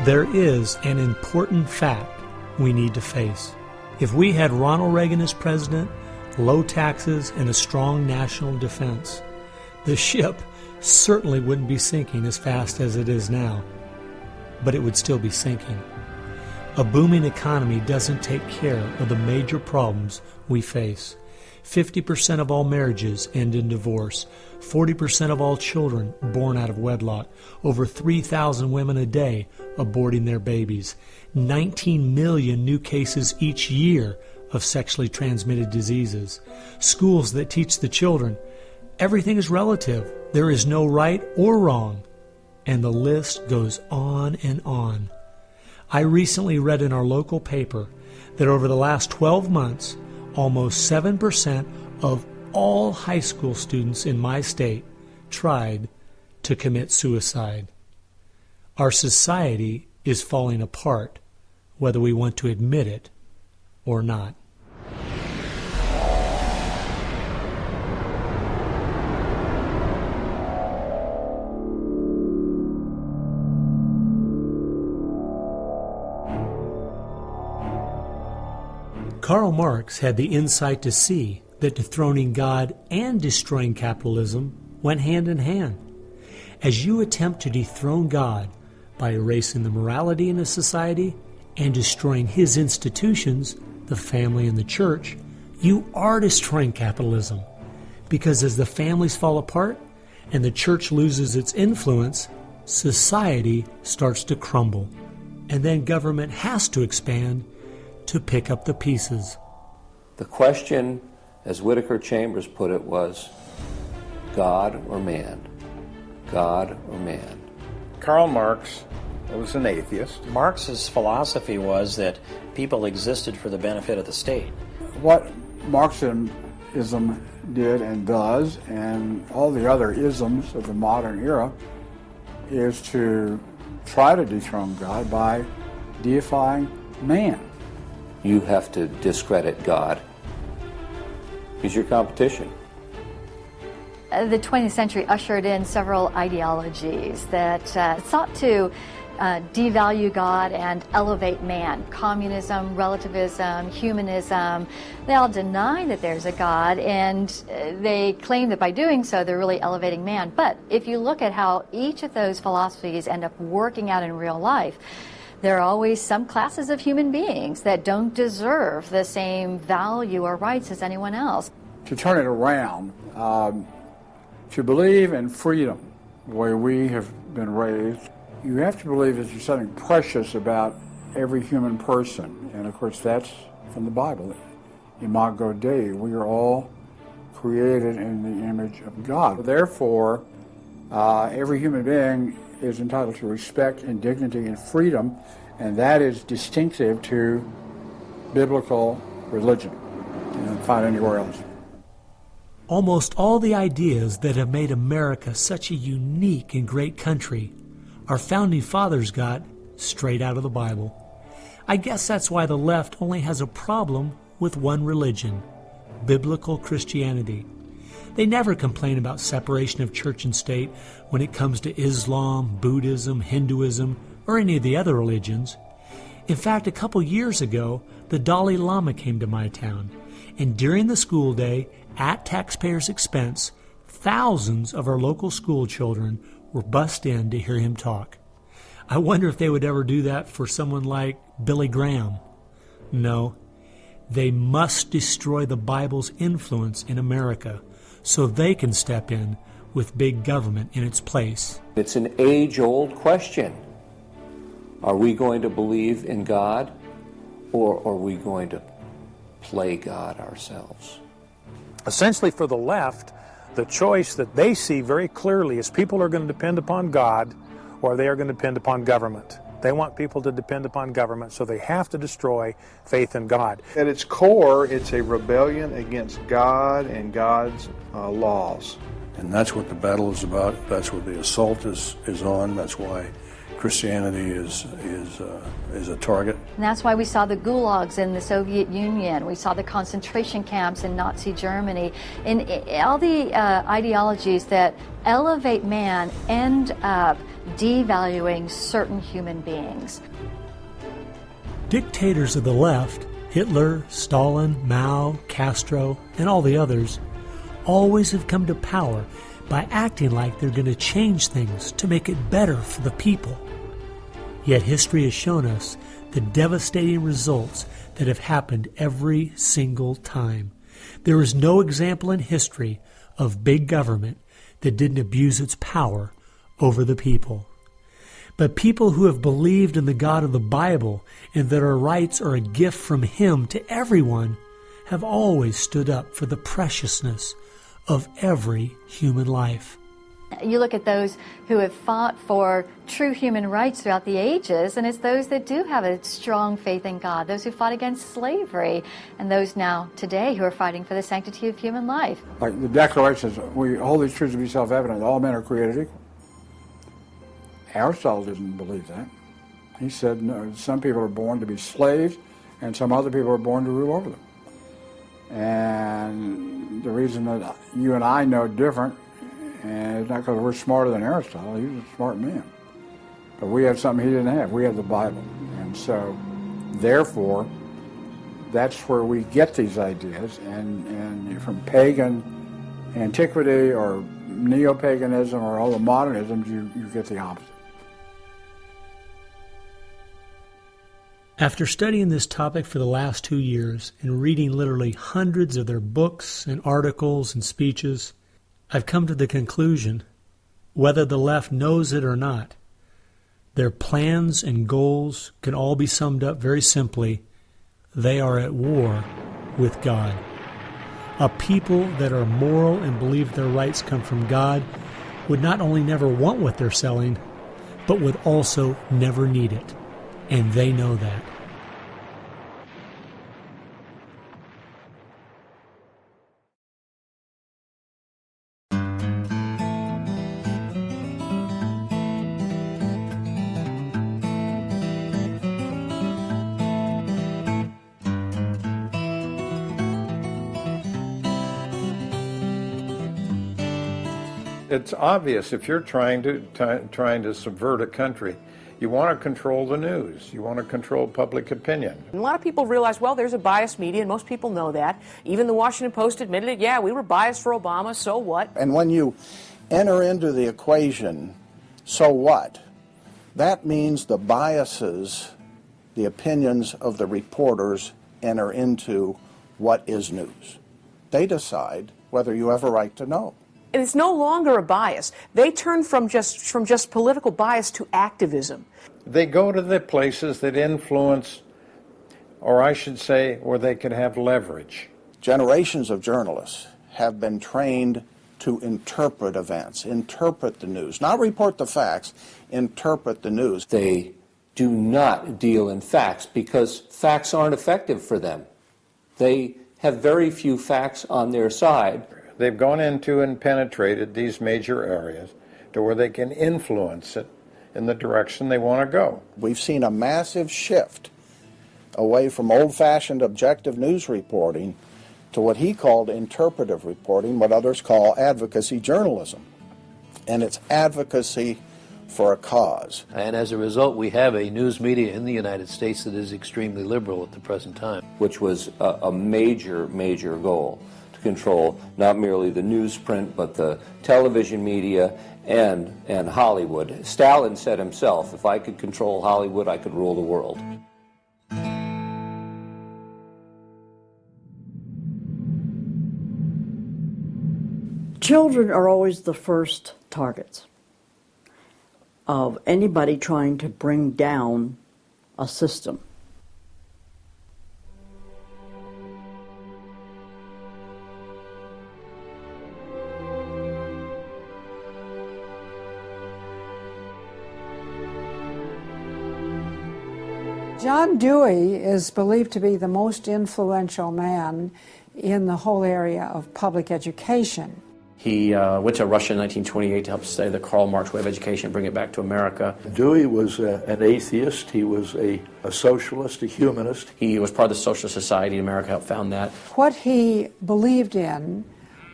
There is an important fact we need to face. If we had Ronald Reagan as president, low taxes, and a strong national defense, the ship certainly wouldn't be sinking as fast as it is now, but it would still be sinking. A booming economy doesn't take care of the major problems we face. 50% of all marriages end in divorce. 40% of all children born out of wedlock. Over 3,000 women a day aborting their babies. 19 million new cases each year of sexually transmitted diseases. Schools that teach the children everything is relative. There is no right or wrong. And the list goes on and on. I recently read in our local paper that over the last 12 months, almost 7% of all high school students in my state tried to commit suicide. Our society is falling apart, whether we want to admit it or not. Karl Marx had the insight to see that dethroning God and destroying capitalism went hand in hand. As you attempt to dethrone God by erasing the morality in a society and destroying his institutions, the family and the church, you are destroying capitalism. Because as the families fall apart and the church loses its influence, society starts to crumble. And then government has to expand to pick up the pieces. The question, as Whittaker Chambers put it, was God or man? God or man? Karl Marx was an atheist. Marx's philosophy was that people existed for the benefit of the state. What Marxism did and does, and all the other isms of the modern era, is to try to dethrone God by deifying man. You have to discredit God. He's your competition. The 20th century ushered in several ideologies that sought to devalue God and elevate man. Communism, relativism, humanism, they all deny that there's a God, and they claim that by doing so they're really elevating man. But if you look at how each of those philosophies end up working out in real life, there are always some classes of human beings that don't deserve the same value or rights as anyone else. To turn it around, to believe in freedom, the way we have been raised, you have to believe that there's something precious about every human person. And of course that's from the Bible. Imago Dei, we are all created in the image of God. Therefore, every human being is entitled to respect and dignity and freedom, and that is distinctive to biblical religion. You don't find anywhere else. Almost all the ideas that have made America such a unique and great country our founding fathers got straight out of the Bible. I guess that's why the left only has a problem with one religion, biblical Christianity. They never complain about separation of church and state when it comes to Islam, Buddhism, Hinduism, or any of the other religions. In fact, a couple years ago, the Dalai Lama came to my town, and during the school day, at taxpayers' expense, thousands of our local school children were bussed in to hear him talk. I wonder if they would ever do that for someone like Billy Graham. No, they must destroy the Bible's influence in America so they can step in with big government in its place. It's an age-old question. Are we going to believe in God, or are we going to play God ourselves? Essentially, for the left, the choice that they see very clearly is people are going to depend upon God or they are going to depend upon government. They want people to depend upon government, so they have to destroy faith in God. At its core, it's a rebellion against God and God's laws. And that's what the battle is about. That's what the assault is on. That's why Christianity is a target. And that's why we saw the gulags in the Soviet Union. We saw the concentration camps in Nazi Germany. And all the ideologies that elevate man end up devaluing certain human beings. Dictators of the left, Hitler, Stalin, Mao, Castro, and all the others, always have come to power by acting like they're going to change things to make it better for the people. Yet history has shown us the devastating results that have happened every single time. There is no example in history of big government that didn't abuse its power over the people. But people who have believed in the God of the Bible and that our rights are a gift from Him to everyone have always stood up for the preciousness of every human life. You look at those who have fought for true human rights throughout the ages, and it's those that do have a strong faith in God, those who fought against slavery, and those now today who are fighting for the sanctity of human life. Like the Declaration says, we hold these truths to be self-evident, all men are created equal. Aristotle didn't believe that. He said, no, some people are born to be slaves, and some other people are born to rule over them. And the reason that you and I know different, and it's not because we're smarter than Aristotle, he was a smart man. But we have something he didn't have. We have the Bible. And so, therefore, that's where we get these ideas. And from pagan antiquity or neo-paganism or all the modernisms, you get the opposite. After studying this topic for the last 2 years and reading literally hundreds of their books and articles and speeches, I've come to the conclusion, whether the left knows it or not, their plans and goals can all be summed up very simply. They are at war with God. A people that are moral and believe their rights come from God would not only never want what they're selling, but would also never need it. And they know that. It's obvious if you're trying to subvert a country, you want to control the news. You want to control public opinion. And a lot of people realize, well, there's a biased media, and most people know that. Even the Washington Post admitted it. Yeah, we were biased for Obama, so what? And when you enter into the equation, so what? That means the biases, the opinions of the reporters enter into what is news. They decide whether you have a right to know. And it's no longer a bias. They turn from just political bias to activism. They go to the places that influence, or I should say, where they could have leverage. Generations of journalists have been trained to interpret events, interpret the news, not report the facts, interpret the news. They do not deal in facts because facts aren't effective for them. They have very few facts on their side. They've gone into and penetrated these major areas to where they can influence it in the direction they want to go. We've seen a massive shift away from old-fashioned objective news reporting to what he called interpretive reporting, what others call advocacy journalism. And it's advocacy for a cause. And as a result, we have a news media in the United States that is extremely liberal at the present time. Which was a major, major goal, to control not merely the newsprint, but the television media and Hollywood. Stalin said himself, if I could control Hollywood, I could rule the world. Children are always the first targets of anybody trying to bring down a system. John Dewey is believed to be the most influential man in the whole area of public education. He went to Russia in 1928 to help study the Karl Marx way of education and bring it back to America. Dewey was an atheist. He was a socialist, a humanist. He was part of the Socialist Society in America, helped found that. What he believed in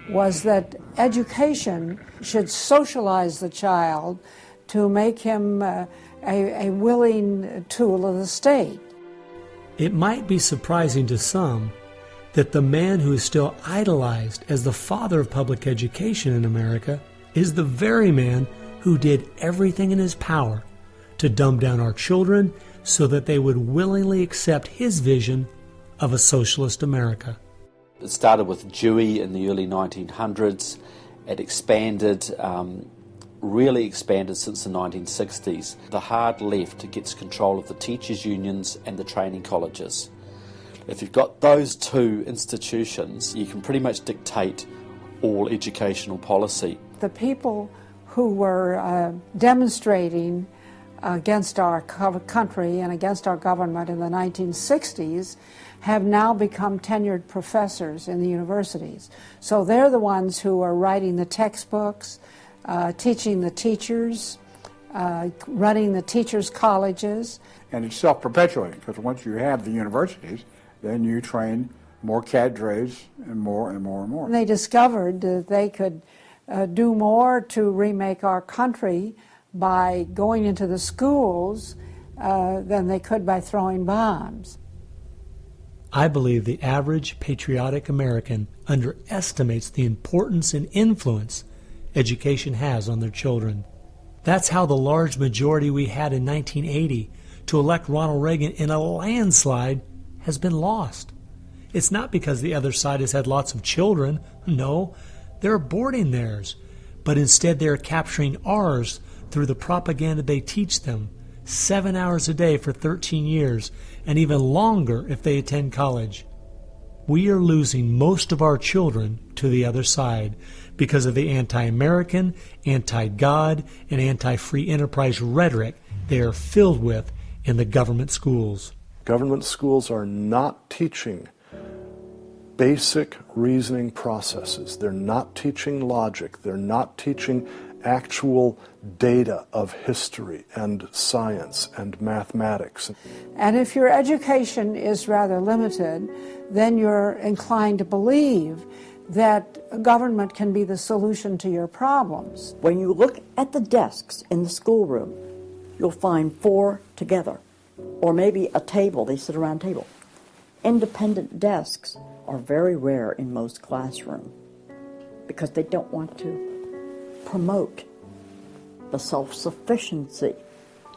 was that education should socialize the child to make him a willing tool of the state. It might be surprising to some that the man who is still idolized as the father of public education in America is the very man who did everything in his power to dumb down our children so that they would willingly accept his vision of a socialist America. It started with Dewey in the early 1900s. It expanded, really expanded since the 1960s. The hard left gets control of the teachers' unions and the training colleges. If you've got those two institutions, you can pretty much dictate all educational policy. The people who were demonstrating against our country and against our government in the 1960s have now become tenured professors in the universities. So they're the ones who are writing the textbooks, teaching the teachers, running the teachers' colleges. And it's self-perpetuating, because once you have the universities, then you train more cadres and more and more and more. And they discovered that they could do more to remake our country by going into the schools than they could by throwing bombs. I believe the average patriotic American underestimates the importance and influence education has on their children. That's how the large majority we had in 1980 to elect Ronald Reagan in a landslide has been lost. It's not because the other side has had lots of children. No, they're aborting theirs. But instead they're capturing ours through the propaganda they teach them, 7 hours a day for 13 years, and even longer if they attend college. We are losing most of our children to the other side because of the anti-American, anti-God, and anti-free enterprise rhetoric they are filled with in the government schools. Government schools are not teaching basic reasoning processes. They're not teaching logic. They're not teaching actual data of history and science and mathematics. And if your education is rather limited, then you're inclined to believe that government can be the solution to your problems. When you look at the desks in the schoolroom, you'll find 4 together, or maybe a table, they sit around a table. Independent desks are very rare in most classrooms because they don't want to promote the self-sufficiency,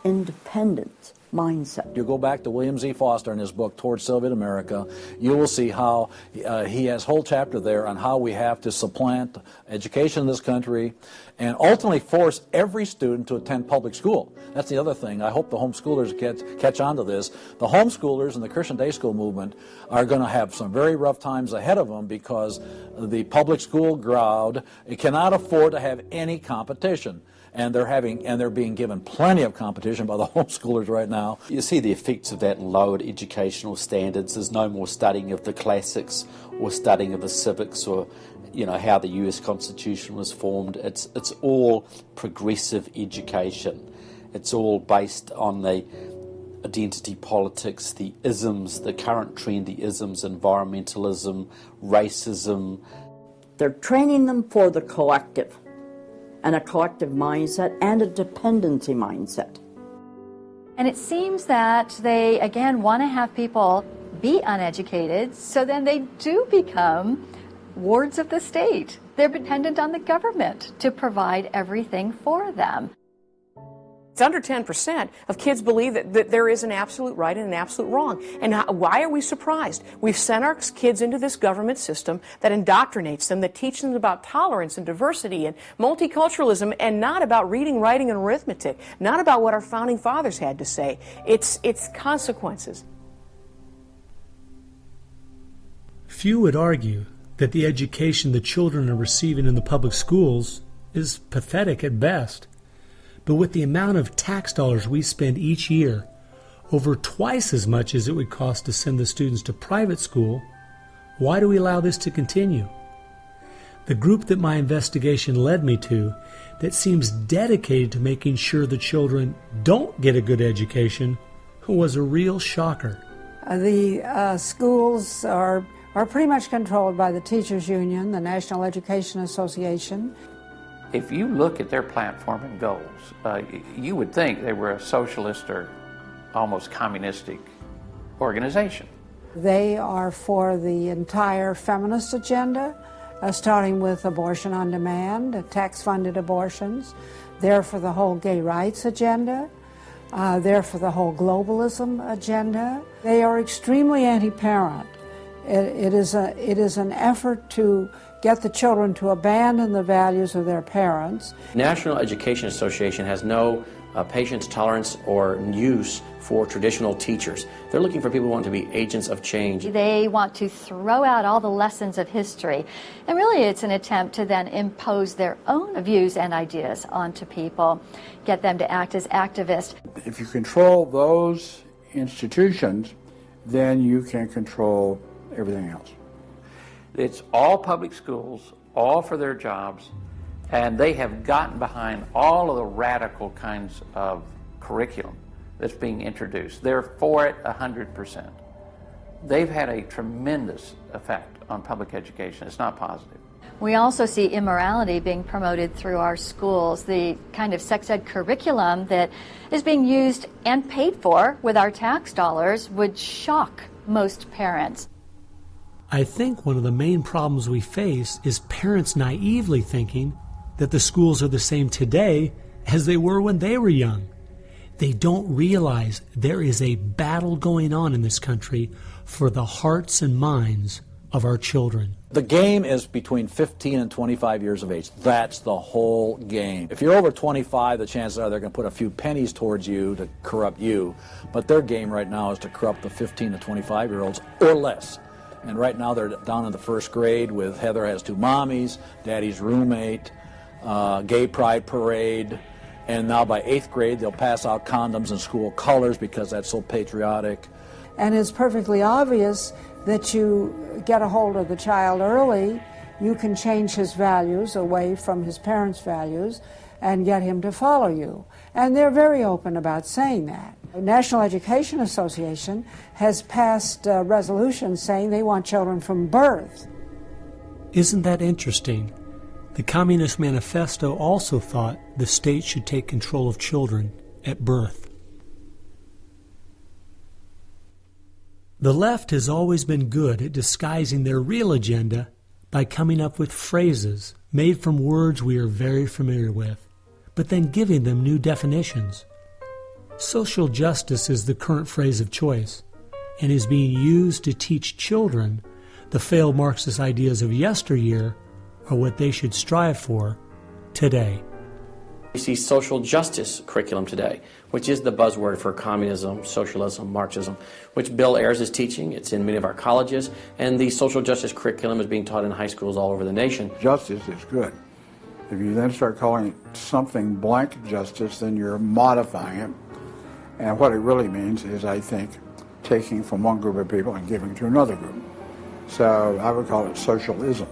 independence mindset. You go back to William Z. Foster in his book, Towards Soviet America, you will see how he has a whole chapter there on how we have to supplant education in this country and ultimately force every student to attend public school. That's the other thing. I hope the homeschoolers catch on to this. The homeschoolers and the Christian day school movement are going to have some very rough times ahead of them because the public school crowd cannot afford to have any competition. And they're being given plenty of competition by the homeschoolers right now. You see the effects of that in lowered educational standards. There's no more studying of the classics or studying of the civics or how the US Constitution was formed. It's all progressive education. It's all based on the identity politics, the isms, the current trendy isms, environmentalism, racism. They're training them for the collective, and a collective mindset and a dependency mindset. And it seems that they, again, want to have people be uneducated, so then they do become wards of the state. They're dependent on the government to provide everything for them. It's under 10% of kids believe that there is an absolute right and an absolute wrong. And why are we surprised? We've sent our kids into this government system that indoctrinates them, that teaches them about tolerance and diversity and multiculturalism, and not about reading, writing, and arithmetic, not about what our founding fathers had to say. It's consequences. Few would argue that the education the children are receiving in the public schools is pathetic at best. But with the amount of tax dollars we spend each year, over twice as much as it would cost to send the students to private school, why do we allow this to continue? The group that my investigation led me to, that seems dedicated to making sure the children don't get a good education, was a real shocker. The schools are pretty much controlled by the Teachers Union, the National Education Association. If you look at their platform and goals, you would think they were a socialist or almost communistic organization. They are for the entire feminist agenda, starting with abortion on demand, tax-funded abortions. They're for the whole gay rights agenda. They're for the whole globalism agenda. They are extremely anti-parent. It is an effort to get the children to abandon the values of their parents. National Education Association has no patience, tolerance, or use for traditional teachers. They're looking for people who want to be agents of change. They want to throw out all the lessons of history. And really it's an attempt to then impose their own views and ideas onto people, get them to act as activists. If you control those institutions, then you can control everything else. It's all public schools, all for their jobs, and they have gotten behind all of the radical kinds of curriculum that's being introduced. They're for it 100%. They've had a tremendous effect on public education. It's not positive. We also see immorality being promoted through our schools. The kind of sex ed curriculum that is being used and paid for with our tax dollars would shock most parents. I think one of the main problems we face is parents naively thinking that the schools are the same today as they were when they were young. They don't realize there is a battle going on in this country for the hearts and minds of our children. The game is between 15 and 25 years of age. That's the whole game. If you're over 25, the chances are they're going to put a few pennies towards you to corrupt you. But their game right now is to corrupt the 15 to 25-year-olds or less. And right now they're down in the first grade with Heather Has Two Mommies, Daddy's Roommate, Gay Pride Parade, and now by 8th grade they'll pass out condoms in school colors because that's so patriotic. And it's perfectly obvious that you get a hold of the child early, you can change his values away from his parents' values and get him to follow you. And they're very open about saying that. The National Education Association has passed resolutions saying they want children from birth. Isn't that interesting? The Communist Manifesto also thought the state should take control of children at birth. The left has always been good at disguising their real agenda by coming up with phrases made from words we are very familiar with, but then giving them new definitions. Social justice is the current phrase of choice and is being used to teach children the failed Marxist ideas of yesteryear are what they should strive for today. We see social justice curriculum today, which is the buzzword for communism, socialism, Marxism, which Bill Ayers is teaching. It's in many of our colleges, and the social justice curriculum is being taught in high schools all over the nation. Justice is good. If you then start calling it something blank justice, then you're modifying it. And what it really means is, I think, taking from one group of people and giving to another group. So I would call it socialism.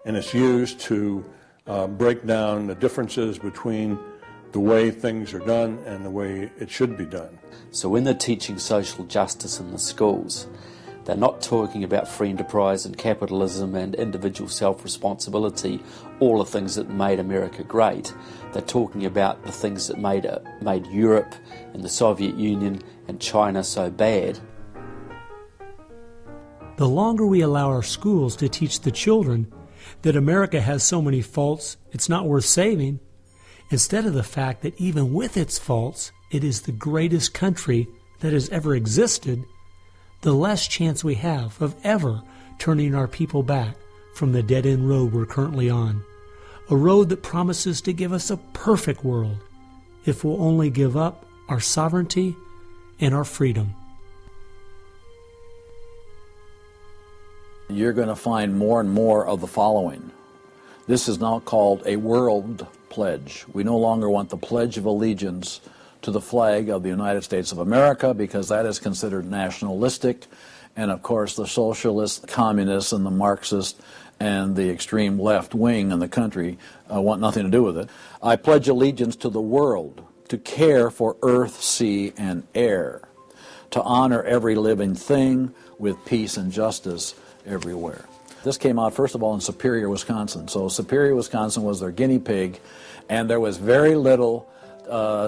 and it's used to break down the differences between the way things are done and the way it should be done. So when they're teaching social justice in the schools, they're not talking about free enterprise and capitalism and individual self-responsibility, all the things that made America great. They're talking about the things that made Europe and the Soviet Union and China so bad. The longer we allow our schools to teach the children that America has so many faults it's not worth saving, instead of the fact that even with its faults, it is the greatest country that has ever existed, the less chance we have of ever turning our people back from the dead-end road we're currently on, a road that promises to give us a perfect world if we'll only give up our sovereignty and our freedom. You're going to find more and more of the following. This is now called a world pledge. We no longer want the Pledge of Allegiance to the flag of the United States of America because that is considered nationalistic, and of course the socialists, the communists, and the Marxists and the extreme left wing in the country want nothing to do with it. I pledge allegiance to the world, to care for earth, sea, and air, to honor every living thing with peace and justice everywhere. This came out, first of all, in Superior, Wisconsin. So Superior, Wisconsin was their guinea pig, and there was very little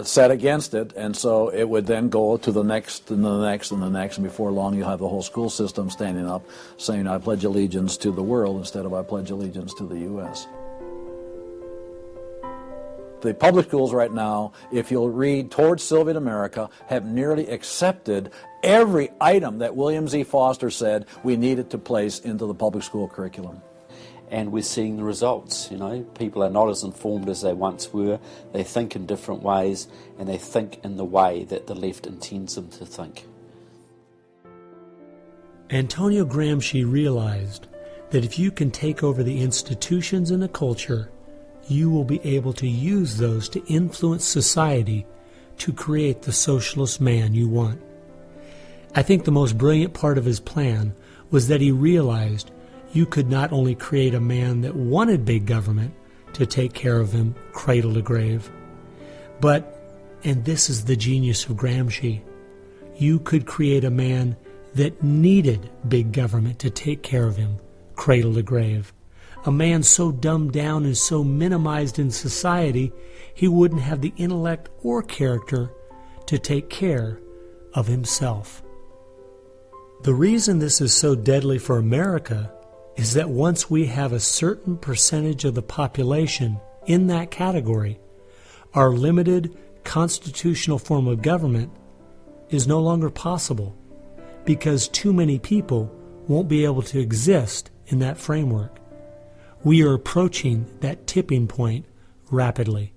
said against it, and so it would then go to the next and the next and the next, and before long you'll have the whole school system standing up saying, I pledge allegiance to the world instead of I pledge allegiance to the U.S. The public schools right now, if you'll read Towards Soviet America, have nearly accepted every item that William Z. Foster said we needed to place into the public school curriculum. And we're seeing the results. You know, people are not as informed as they once were. They think in different ways, and they think in the way that the left intends them to think. Antonio Gramsci realized that if you can take over the institutions in a culture, you will be able to use those to influence society to create the socialist man you want. I think the most brilliant part of his plan was that he realized you could not only create a man that wanted big government to take care of him cradle to grave, but, and this is the genius of Gramsci, you could create a man that needed big government to take care of him cradle to grave. A man so dumbed down and so minimized in society, he wouldn't have the intellect or character to take care of himself. The reason this is so deadly for America is that once we have a certain percentage of the population in that category, our limited constitutional form of government is no longer possible because too many people won't be able to exist in that framework. We are approaching that tipping point rapidly.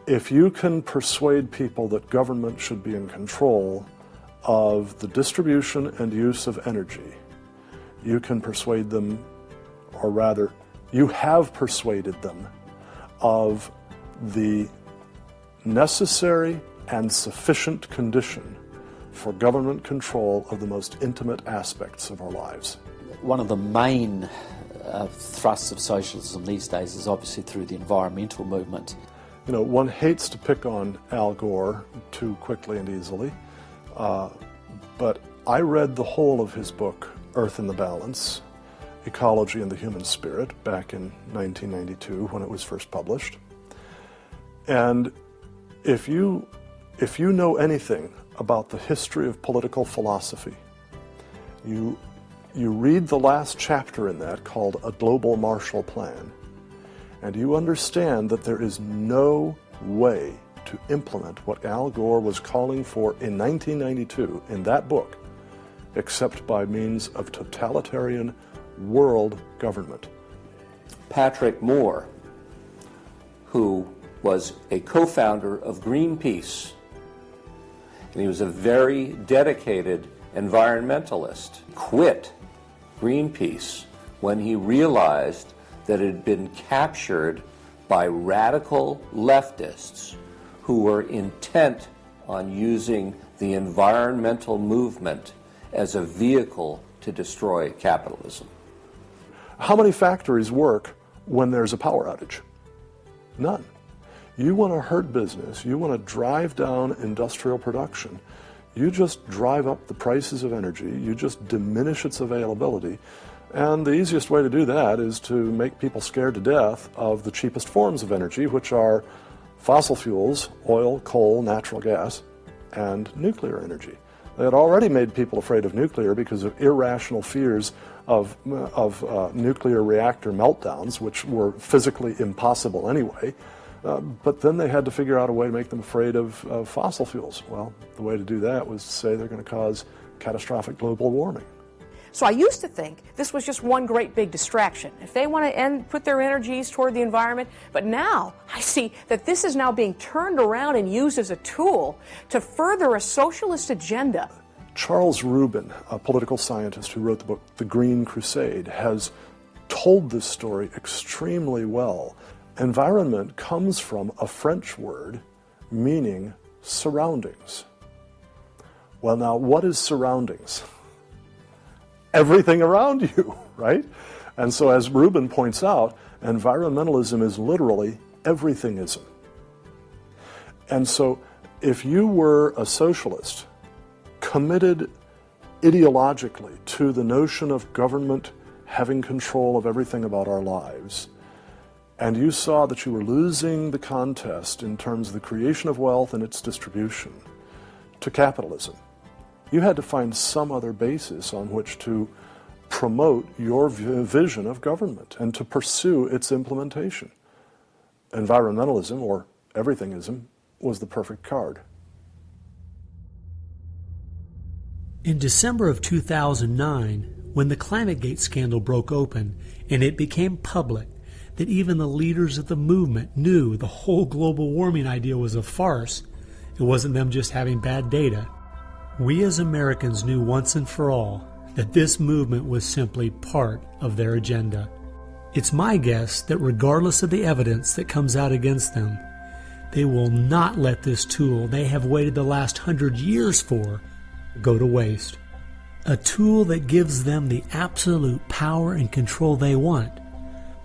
If you can persuade people that government should be in control of the distribution and use of energy, you can persuade them, or rather, you have persuaded them of the necessary and sufficient condition for government control of the most intimate aspects of our lives. One of the main thrusts of socialism these days is obviously through the environmental movement. You know, one hates to pick on Al Gore too quickly and easily, but I read the whole of his book, Earth in the Balance, Ecology and the Human Spirit, back in 1992 when it was first published. And if you know anything about the history of political philosophy, you read the last chapter in that called A Global Marshall Plan, and you understand that there is no way to implement what Al Gore was calling for in 1992 in that book, except by means of totalitarian world government. Patrick Moore, who was a co-founder of Greenpeace, and he was a very dedicated environmentalist, quit Greenpeace when he realized that it had been captured by radical leftists who were intent on using the environmental movement as a vehicle to destroy capitalism. How many factories work when there's a power outage? None. You want to hurt business, you want to drive down industrial production, you just drive up the prices of energy, you just diminish its availability, and the easiest way to do that is to make people scared to death of the cheapest forms of energy, which are fossil fuels, oil, coal, natural gas, and nuclear energy. They had already made people afraid of nuclear because of irrational fears of nuclear reactor meltdowns, which were physically impossible anyway. But then they had to figure out a way to make them afraid of fossil fuels. Well, the way to do that was to say they're going to cause catastrophic global warming. So I used to think this was just one great big distraction. If they want to put their energies toward the environment, but now I see that this is now being turned around and used as a tool to further a socialist agenda. Charles Rubin, a political scientist who wrote the book The Green Crusade, has told this story extremely well. Environment comes from a French word meaning surroundings. Well, now, what is surroundings? Everything around you, right? And so, as Rubin points out, environmentalism is literally everythingism. And so, if you were a socialist, committed ideologically to the notion of government having control of everything about our lives, and you saw that you were losing the contest in terms of the creation of wealth and its distribution to capitalism, you had to find some other basis on which to promote your vision of government and to pursue its implementation. Environmentalism, or everythingism, was the perfect card. In December of 2009, when the ClimateGate scandal broke open and it became public that even the leaders of the movement knew the whole global warming idea was a farce, it wasn't them just having bad data, we as Americans knew once and for all that this movement was simply part of their agenda. It's my guess that regardless of the evidence that comes out against them, they will not let this tool they have waited the last 100 years for go to waste. A tool that gives them the absolute power and control they want,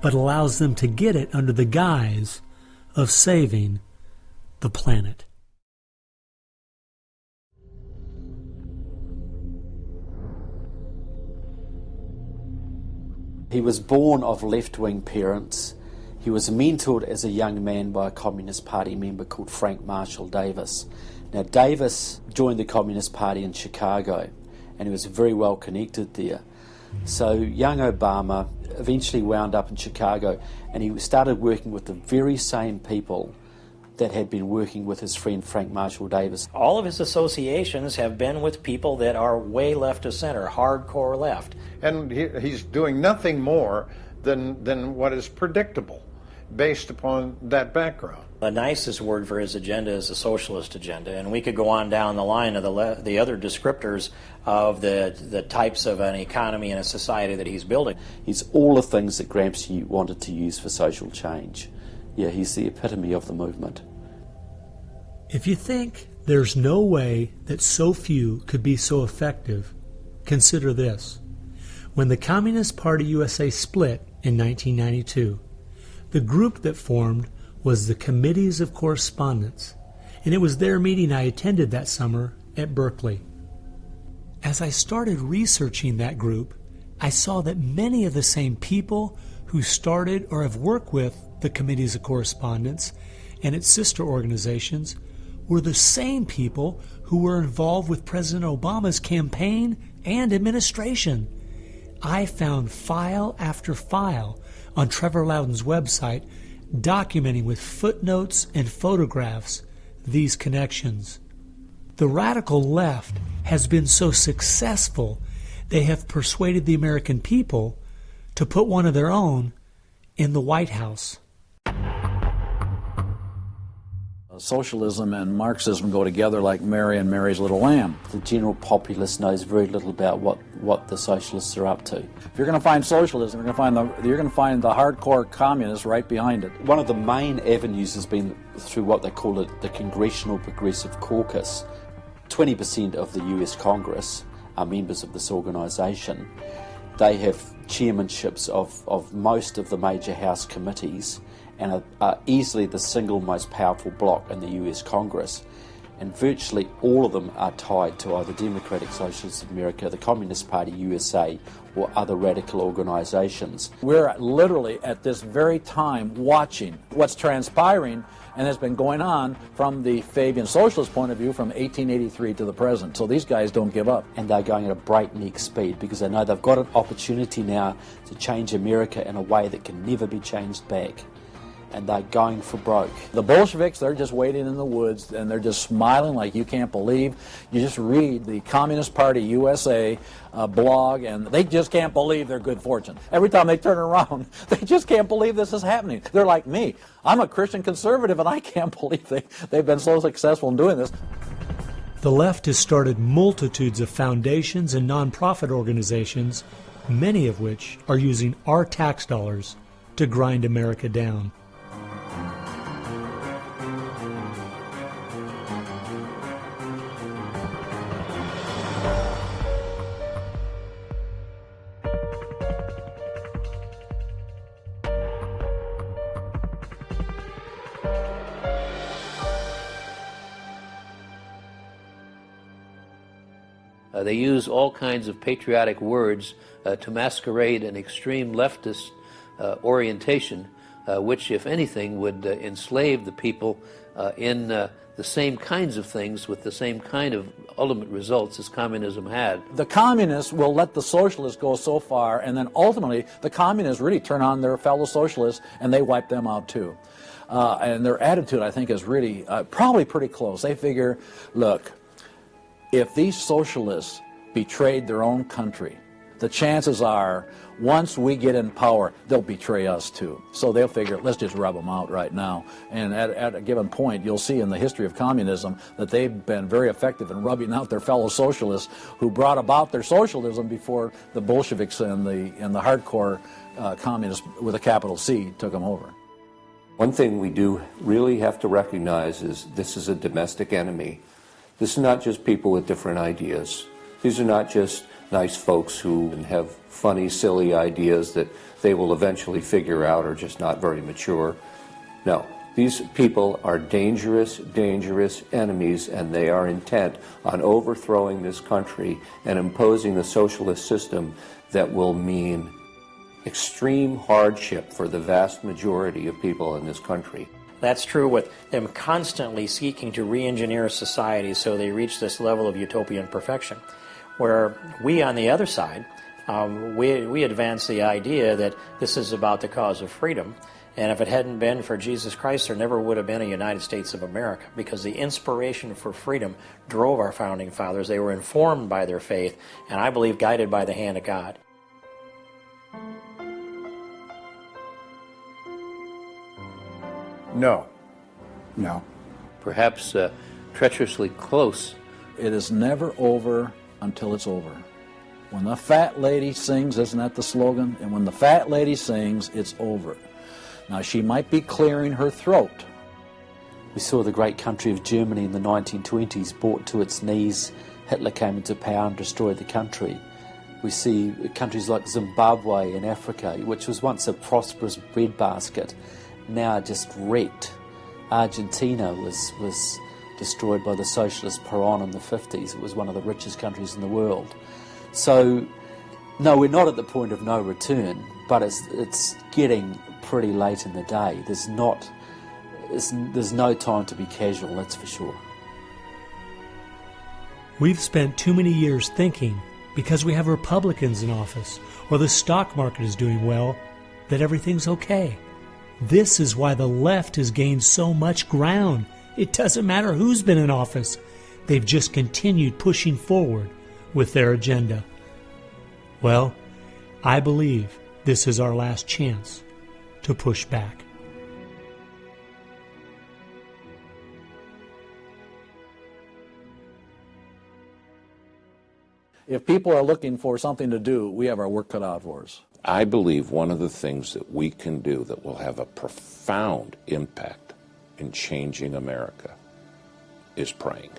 but allows them to get it under the guise of saving the planet. He was born of left-wing parents. He was mentored as a young man by a Communist Party member called Frank Marshall Davis. Now, Davis joined the Communist Party in Chicago, and he was very well connected there. So young Obama eventually wound up in Chicago, and he started working with the very same people that had been working with his friend Frank Marshall Davis. All of his associations have been with people that are way left of center, hardcore left. And he's doing nothing more than what is predictable based upon that background. The nicest word for his agenda is a socialist agenda, and we could go on down the line of the other descriptors of the types of an economy and a society that he's building. He's all the things that Gramsci wanted to use for social change. Yeah, he's the epitome of the movement. If you think there's no way that so few could be so effective, consider this. When the Communist Party USA split in 1992, the group that formed was the Committees of Correspondence, and it was their meeting I attended that summer at Berkeley. As I started researching that group, I saw that many of the same people who started or have worked with the Committees of Correspondence and its sister organizations were the same people who were involved with President Obama's campaign and administration. I found file after file on Trevor Loudon's website documenting with footnotes and photographs these connections. The radical left has been so successful they have persuaded the American people to put one of their own in the White House. Socialism and Marxism go together like Mary and Mary's little lamb. The general populace knows very little about what the socialists are up to. If you're going to find socialism, you're going to find the hardcore communists right behind it. One of the main avenues has been through what they call the Congressional Progressive Caucus. 20% of the US Congress are members of this organisation. They have chairmanships of most of the major House committees and are easily the single most powerful bloc in the US Congress. And virtually all of them are tied to either Democratic Socialists of America, the Communist Party USA, or other radical organisations. We're literally at this very time watching what's transpiring and has been going on from the Fabian socialist point of view from 1883 to the present. So these guys don't give up. And they're going at a breakneck speed because they know they've got an opportunity now to change America in a way that can never be changed back. And they're going for broke. The Bolsheviks, they're just waiting in the woods and they're just smiling like you can't believe. You just read the Communist Party USA blog and they just can't believe their good fortune. Every time they turn around, they just can't believe this is happening. They're like me. I'm a Christian conservative and I can't believe they've been so successful in doing this. The left has started multitudes of foundations and nonprofit organizations, many of which are using our tax dollars to grind America down. They use all kinds of patriotic words to masquerade an extreme leftist orientation, which, if anything, would enslave the people in the same kinds of things with the same kind of ultimate results as communism had. The communists will let the socialists go so far, and then ultimately the communists really turn on their fellow socialists and they wipe them out too. And their attitude, I think, is really probably pretty close. They figure, look, if these socialists betrayed their own country, the chances are, once we get in power, they'll betray us too. So they'll figure, let's just rub them out right now. And at a given point, you'll see in the history of communism that they've been very effective in rubbing out their fellow socialists who brought about their socialism before the Bolsheviks and the hardcore communists with a capital C took them over. One thing we do really have to recognize is this is a domestic enemy. This is not just people with different ideas. These are not just nice folks who have funny, silly ideas that they will eventually figure out are just not very mature. No, these people are dangerous, dangerous enemies, and they are intent on overthrowing this country and imposing a socialist system that will mean extreme hardship for the vast majority of people in this country. That's true with them constantly seeking to re-engineer society so they reach this level of utopian perfection. Where we, on the other side, we advance the idea that this is about the cause of freedom, and if it hadn't been for Jesus Christ, there never would have been a United States of America, because the inspiration for freedom drove our founding fathers. They were informed by their faith, and I believe guided by the hand of God. No. No. Perhaps treacherously close. It is never over until it's over. When the fat lady sings, isn't that the slogan? And when the fat lady sings, it's over. Now, she might be clearing her throat. We saw the great country of Germany in the 1920s brought to its knees. Hitler came into power and destroyed the country. We see countries like Zimbabwe in Africa, which was once a prosperous breadbasket, now just wrecked. Argentina was destroyed by the socialist Perón in the 50s. It was one of the richest countries in the world. So, no, we're not at the point of no return, but it's getting pretty late in the day. There's no time to be casual, that's for sure. We've spent too many years thinking, because we have Republicans in office, or the stock market is doing well, that everything's okay. This is why the left has gained so much ground. It doesn't matter who's been in office. They've just continued pushing forward with their agenda. Well, I believe this is our last chance to push back. If people are looking for something to do, we have our work cut out for us. I believe one of the things that we can do that will have a profound impact in changing America is praying.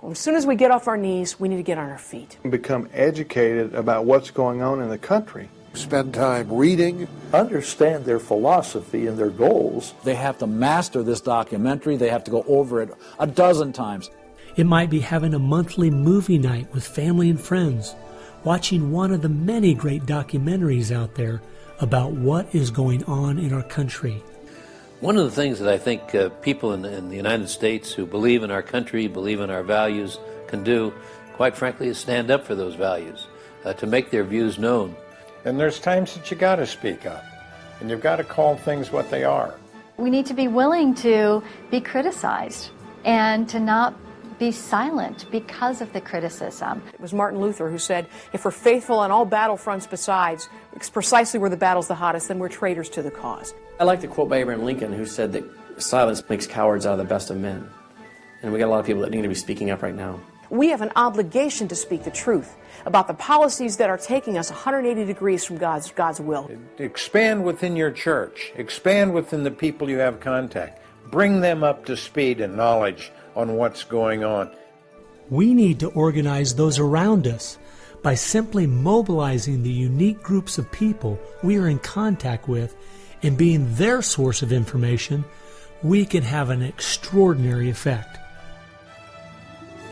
Well, as soon as we get off our knees, we need to get on our feet. Become educated about what's going on in the country. Spend time reading, understand their philosophy and their goals. They have to master this documentary. They have to go over it a dozen times. It might be having a monthly movie night with family and friends, watching one of the many great documentaries out there about what is going on in our country. One of the things that I think people in the United States who believe in our country, believe in our values, can do, quite frankly, is stand up for those values, to make their views known. And there's times that you got to speak up, and you've got to call things what they are. We need to be willing to be criticized and to not be silent because of the criticism. It was Martin Luther who said, if we're faithful on all battlefronts besides, it's precisely where the battle's the hottest, then we're traitors to the cause. I like to quote Abraham Lincoln, who said that silence makes cowards out of the best of men. And we got a lot of people that need to be speaking up right now. We have an obligation to speak the truth about the policies that are taking us 180 degrees from God's will. Expand within your church. Expand within the people you have contact. Bring them up to speed and knowledge on what's going on. We need to organize those around us by simply mobilizing the unique groups of people we are in contact with and being their source of information. We can have an extraordinary effect.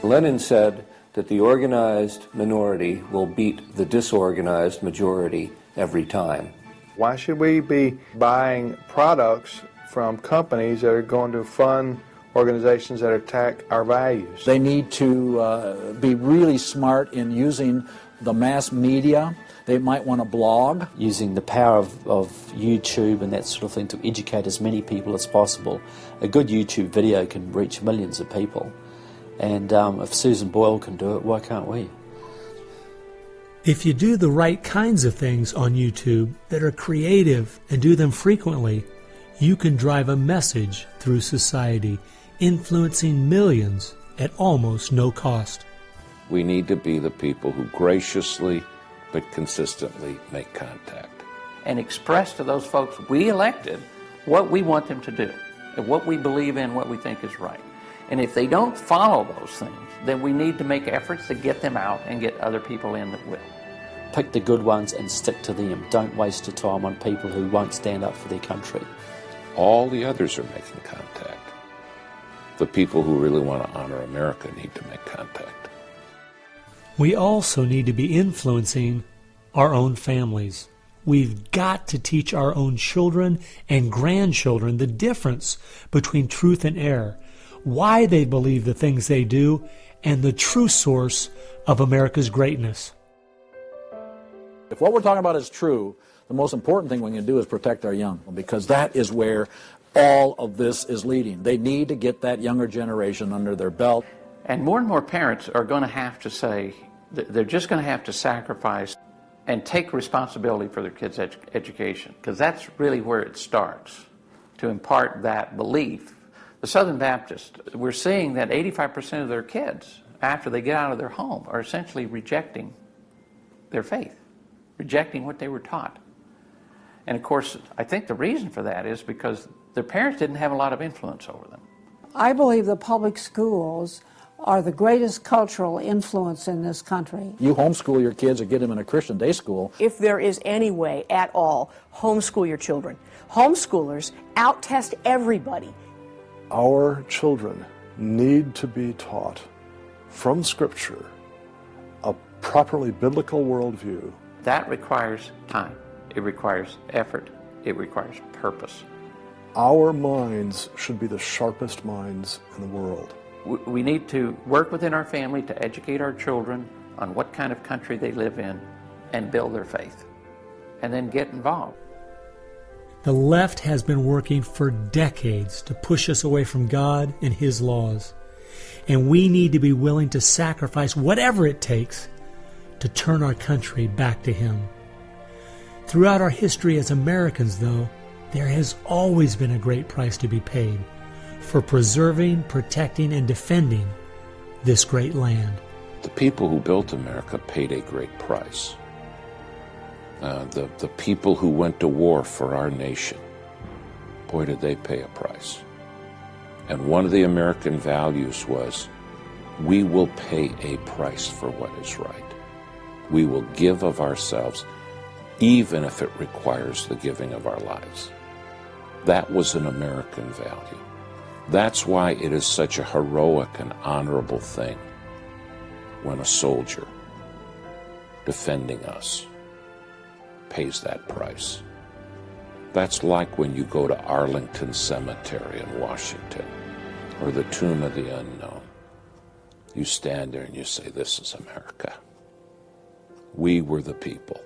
Lenin said that the organized minority will beat the disorganized majority every time. Why should we be buying products from companies that are going to fund organizations that attack our values? They need to be really smart in using the mass media. They might want to blog. Using the power of YouTube and that sort of thing to educate as many people as possible. A good YouTube video can reach millions of people. And if Susan Boyle can do it, why can't we? If you do the right kinds of things on YouTube that are creative and do them frequently, you can drive a message through society, influencing millions at almost no cost. We need to be the people who graciously but consistently make contact. And express to those folks we elected what we want them to do, and what we believe in, what we think is right. And if they don't follow those things, then we need to make efforts to get them out and get other people in that will. Pick the good ones and stick to them. Don't waste your time on people who won't stand up for their country. All the others are making contact. The people who really want to honor America need to make contact. We also need to be influencing our own families. We've got to teach our own children and grandchildren the difference between truth and error, why they believe the things they do, and the true source of America's greatness. If what we're talking about is true, the most important thing we can do is protect our young, because that is where all of this is leading. They need to get that younger generation under their belt. And more parents are going to have to say, they're just going to have to sacrifice and take responsibility for their kids' education, because that's really where it starts, to impart that belief. The Southern Baptists, we're seeing that 85% of their kids, after they get out of their home, are essentially rejecting their faith, rejecting what they were taught. And of course, I think the reason for that is because their parents didn't have a lot of influence over them. I believe the public schools are the greatest cultural influence in this country. You homeschool your kids or get them in a Christian day school. If there is any way at all, homeschool your children. Homeschoolers out-test everybody. Our children need to be taught from Scripture a properly biblical worldview. That requires time. It requires effort. It requires purpose. Our minds should be the sharpest minds in the world. We need to work within our family to educate our children on what kind of country they live in and build their faith, and then get involved. The left has been working for decades to push us away from God and His laws. And we need to be willing to sacrifice whatever it takes to turn our country back to Him. Throughout our history as Americans, though, there has always been a great price to be paid for preserving, protecting, and defending this great land. the people who built America paid a great price. The people who went to war for our nation, boy, did they pay a price. And one of the American values was, we will pay a price for what is right. We will give of ourselves, even if it requires the giving of our lives. That was an American value. That's why it is such a heroic and honorable thing when a soldier defending us pays that price. That's like when you go to Arlington Cemetery in Washington, or the Tomb of the Unknown. You stand there and you say, this is America. We were the people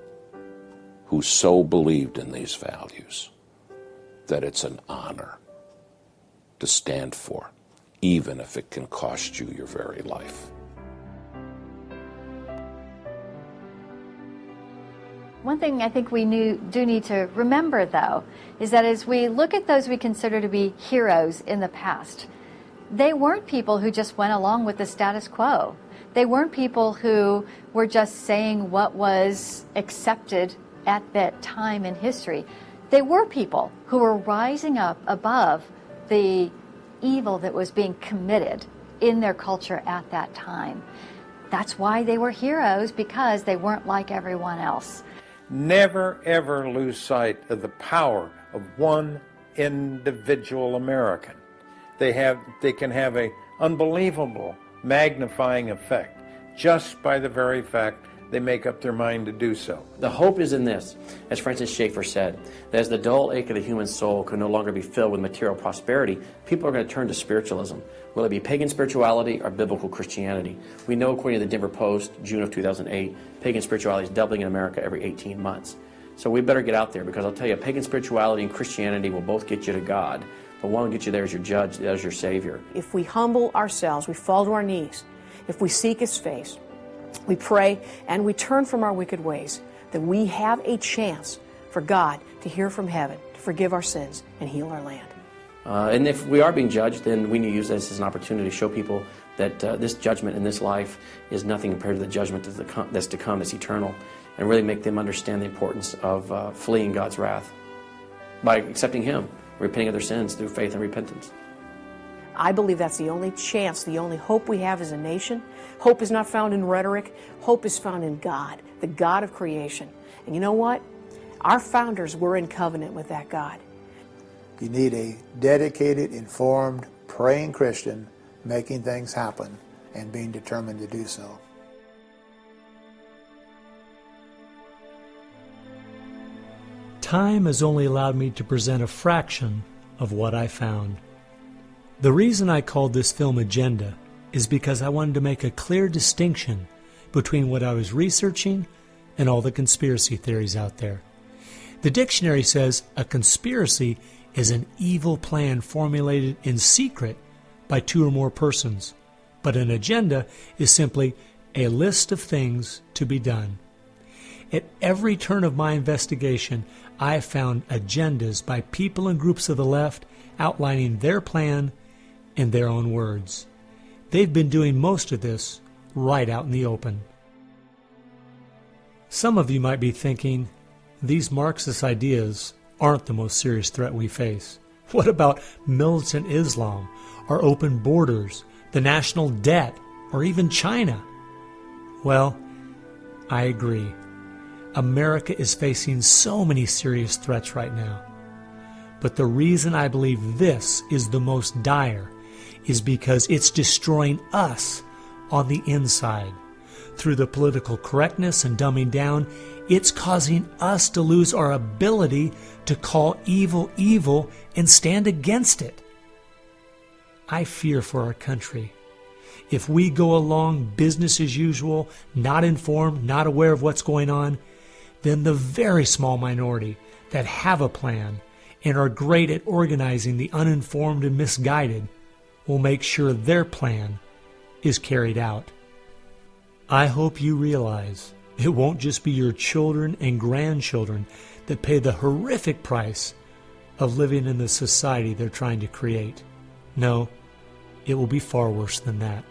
who so believed in these values that it's an honor to stand for, even if it can cost you your very life. One thing I think we do need to remember, though, is that as we look at those we consider to be heroes in the past, they weren't people who just went along with the status quo. They weren't people who were just saying what was accepted at that time in history. They were people who were rising up above the evil that was being committed in their culture at that time. That's why they were heroes, because they weren't like everyone else. Never, ever lose sight of the power of one individual American. They can have an unbelievable magnifying effect just by the very fact they make up their mind to do so. The hope is in this, as Francis Schaeffer said, that as the dull ache of the human soul can no longer be filled with material prosperity, people are going to turn to spiritualism. Will it be pagan spirituality or biblical Christianity? We know, according to the Denver Post, June of 2008, pagan spirituality is doubling in America every 18 months. So we better get out there, because I'll tell you, pagan spirituality and Christianity will both get you to God, but one will get you there as your judge, the other as your Savior. If we humble ourselves, we fall to our knees, if we seek His face, we pray, and we turn from our wicked ways, then we have a chance for God to hear from heaven, to forgive our sins, and heal our land. And if we are being judged, then we need to use this as an opportunity to show people that this judgment in this life is nothing compared to the judgment that's to come, that's eternal, and really make them understand the importance of fleeing God's wrath by accepting Him, repenting of their sins through faith and repentance. I believe that's the only chance, the only hope we have as a nation. Hope is not found in rhetoric. Hope is found in God, the God of creation. And you know what? Our founders were in covenant with that God. You need a dedicated, informed, praying Christian making things happen and being determined to do so. Time has only allowed me to present a fraction of what I found. The reason I called this film Agenda is because I wanted to make a clear distinction between what I was researching and all the conspiracy theories out there. The dictionary says a conspiracy is an evil plan formulated in secret by two or more persons, but an agenda is simply a list of things to be done. At every turn of my investigation, I have found agendas by people and groups of the left outlining their plan in their own words. They've been doing most of this right out in the open. Some of you might be thinking, these Marxist ideas aren't the most serious threat we face. What about militant Islam, our open borders, the national debt, or even China? Well, I agree. America is facing so many serious threats right now. But the reason I believe this is the most dire is because it's destroying us on the inside. Through the political correctness and dumbing down, it's causing us to lose our ability to call evil evil and stand against it. I fear for our country. If we go along business as usual, not informed, not aware of what's going on, then the very small minority that have a plan and are great at organizing the uninformed and misguided will make sure their plan is carried out. I hope you realize it won't just be your children and grandchildren that pay the horrific price of living in the society they're trying to create. No, it will be far worse than that.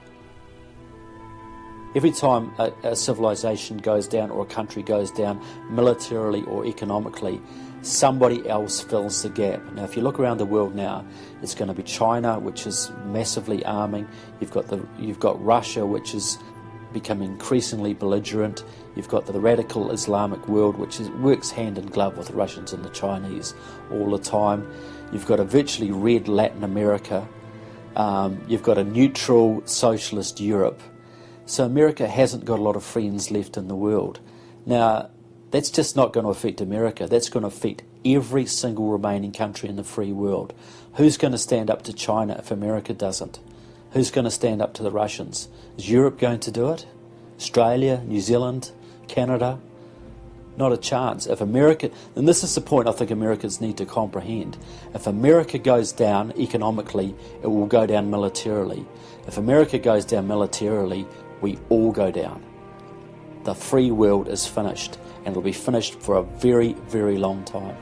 Every time a civilization goes down or a country goes down militarily or economically, somebody else fills the gap. Now, if you look around the world now, it's going to be China, which is massively arming. You've got Russia, which is becoming increasingly belligerent. You've got the radical Islamic world, which works hand in glove with the Russians and the Chinese all the time. You've got a virtually red Latin America. You've got a neutral socialist Europe. So America hasn't got a lot of friends left in the world. Now, that's just not going to affect America. That's going to affect every single remaining country in the free world. Who's going to stand up to China if America doesn't? Who's going to stand up to the Russians? Is Europe going to do it? Australia, New Zealand, Canada? Not a chance. If America, and this is the point I think Americans need to comprehend, if America goes down economically, it will go down militarily. If America goes down militarily, we all go down. The free world is finished, and it will be finished for a very, very long time.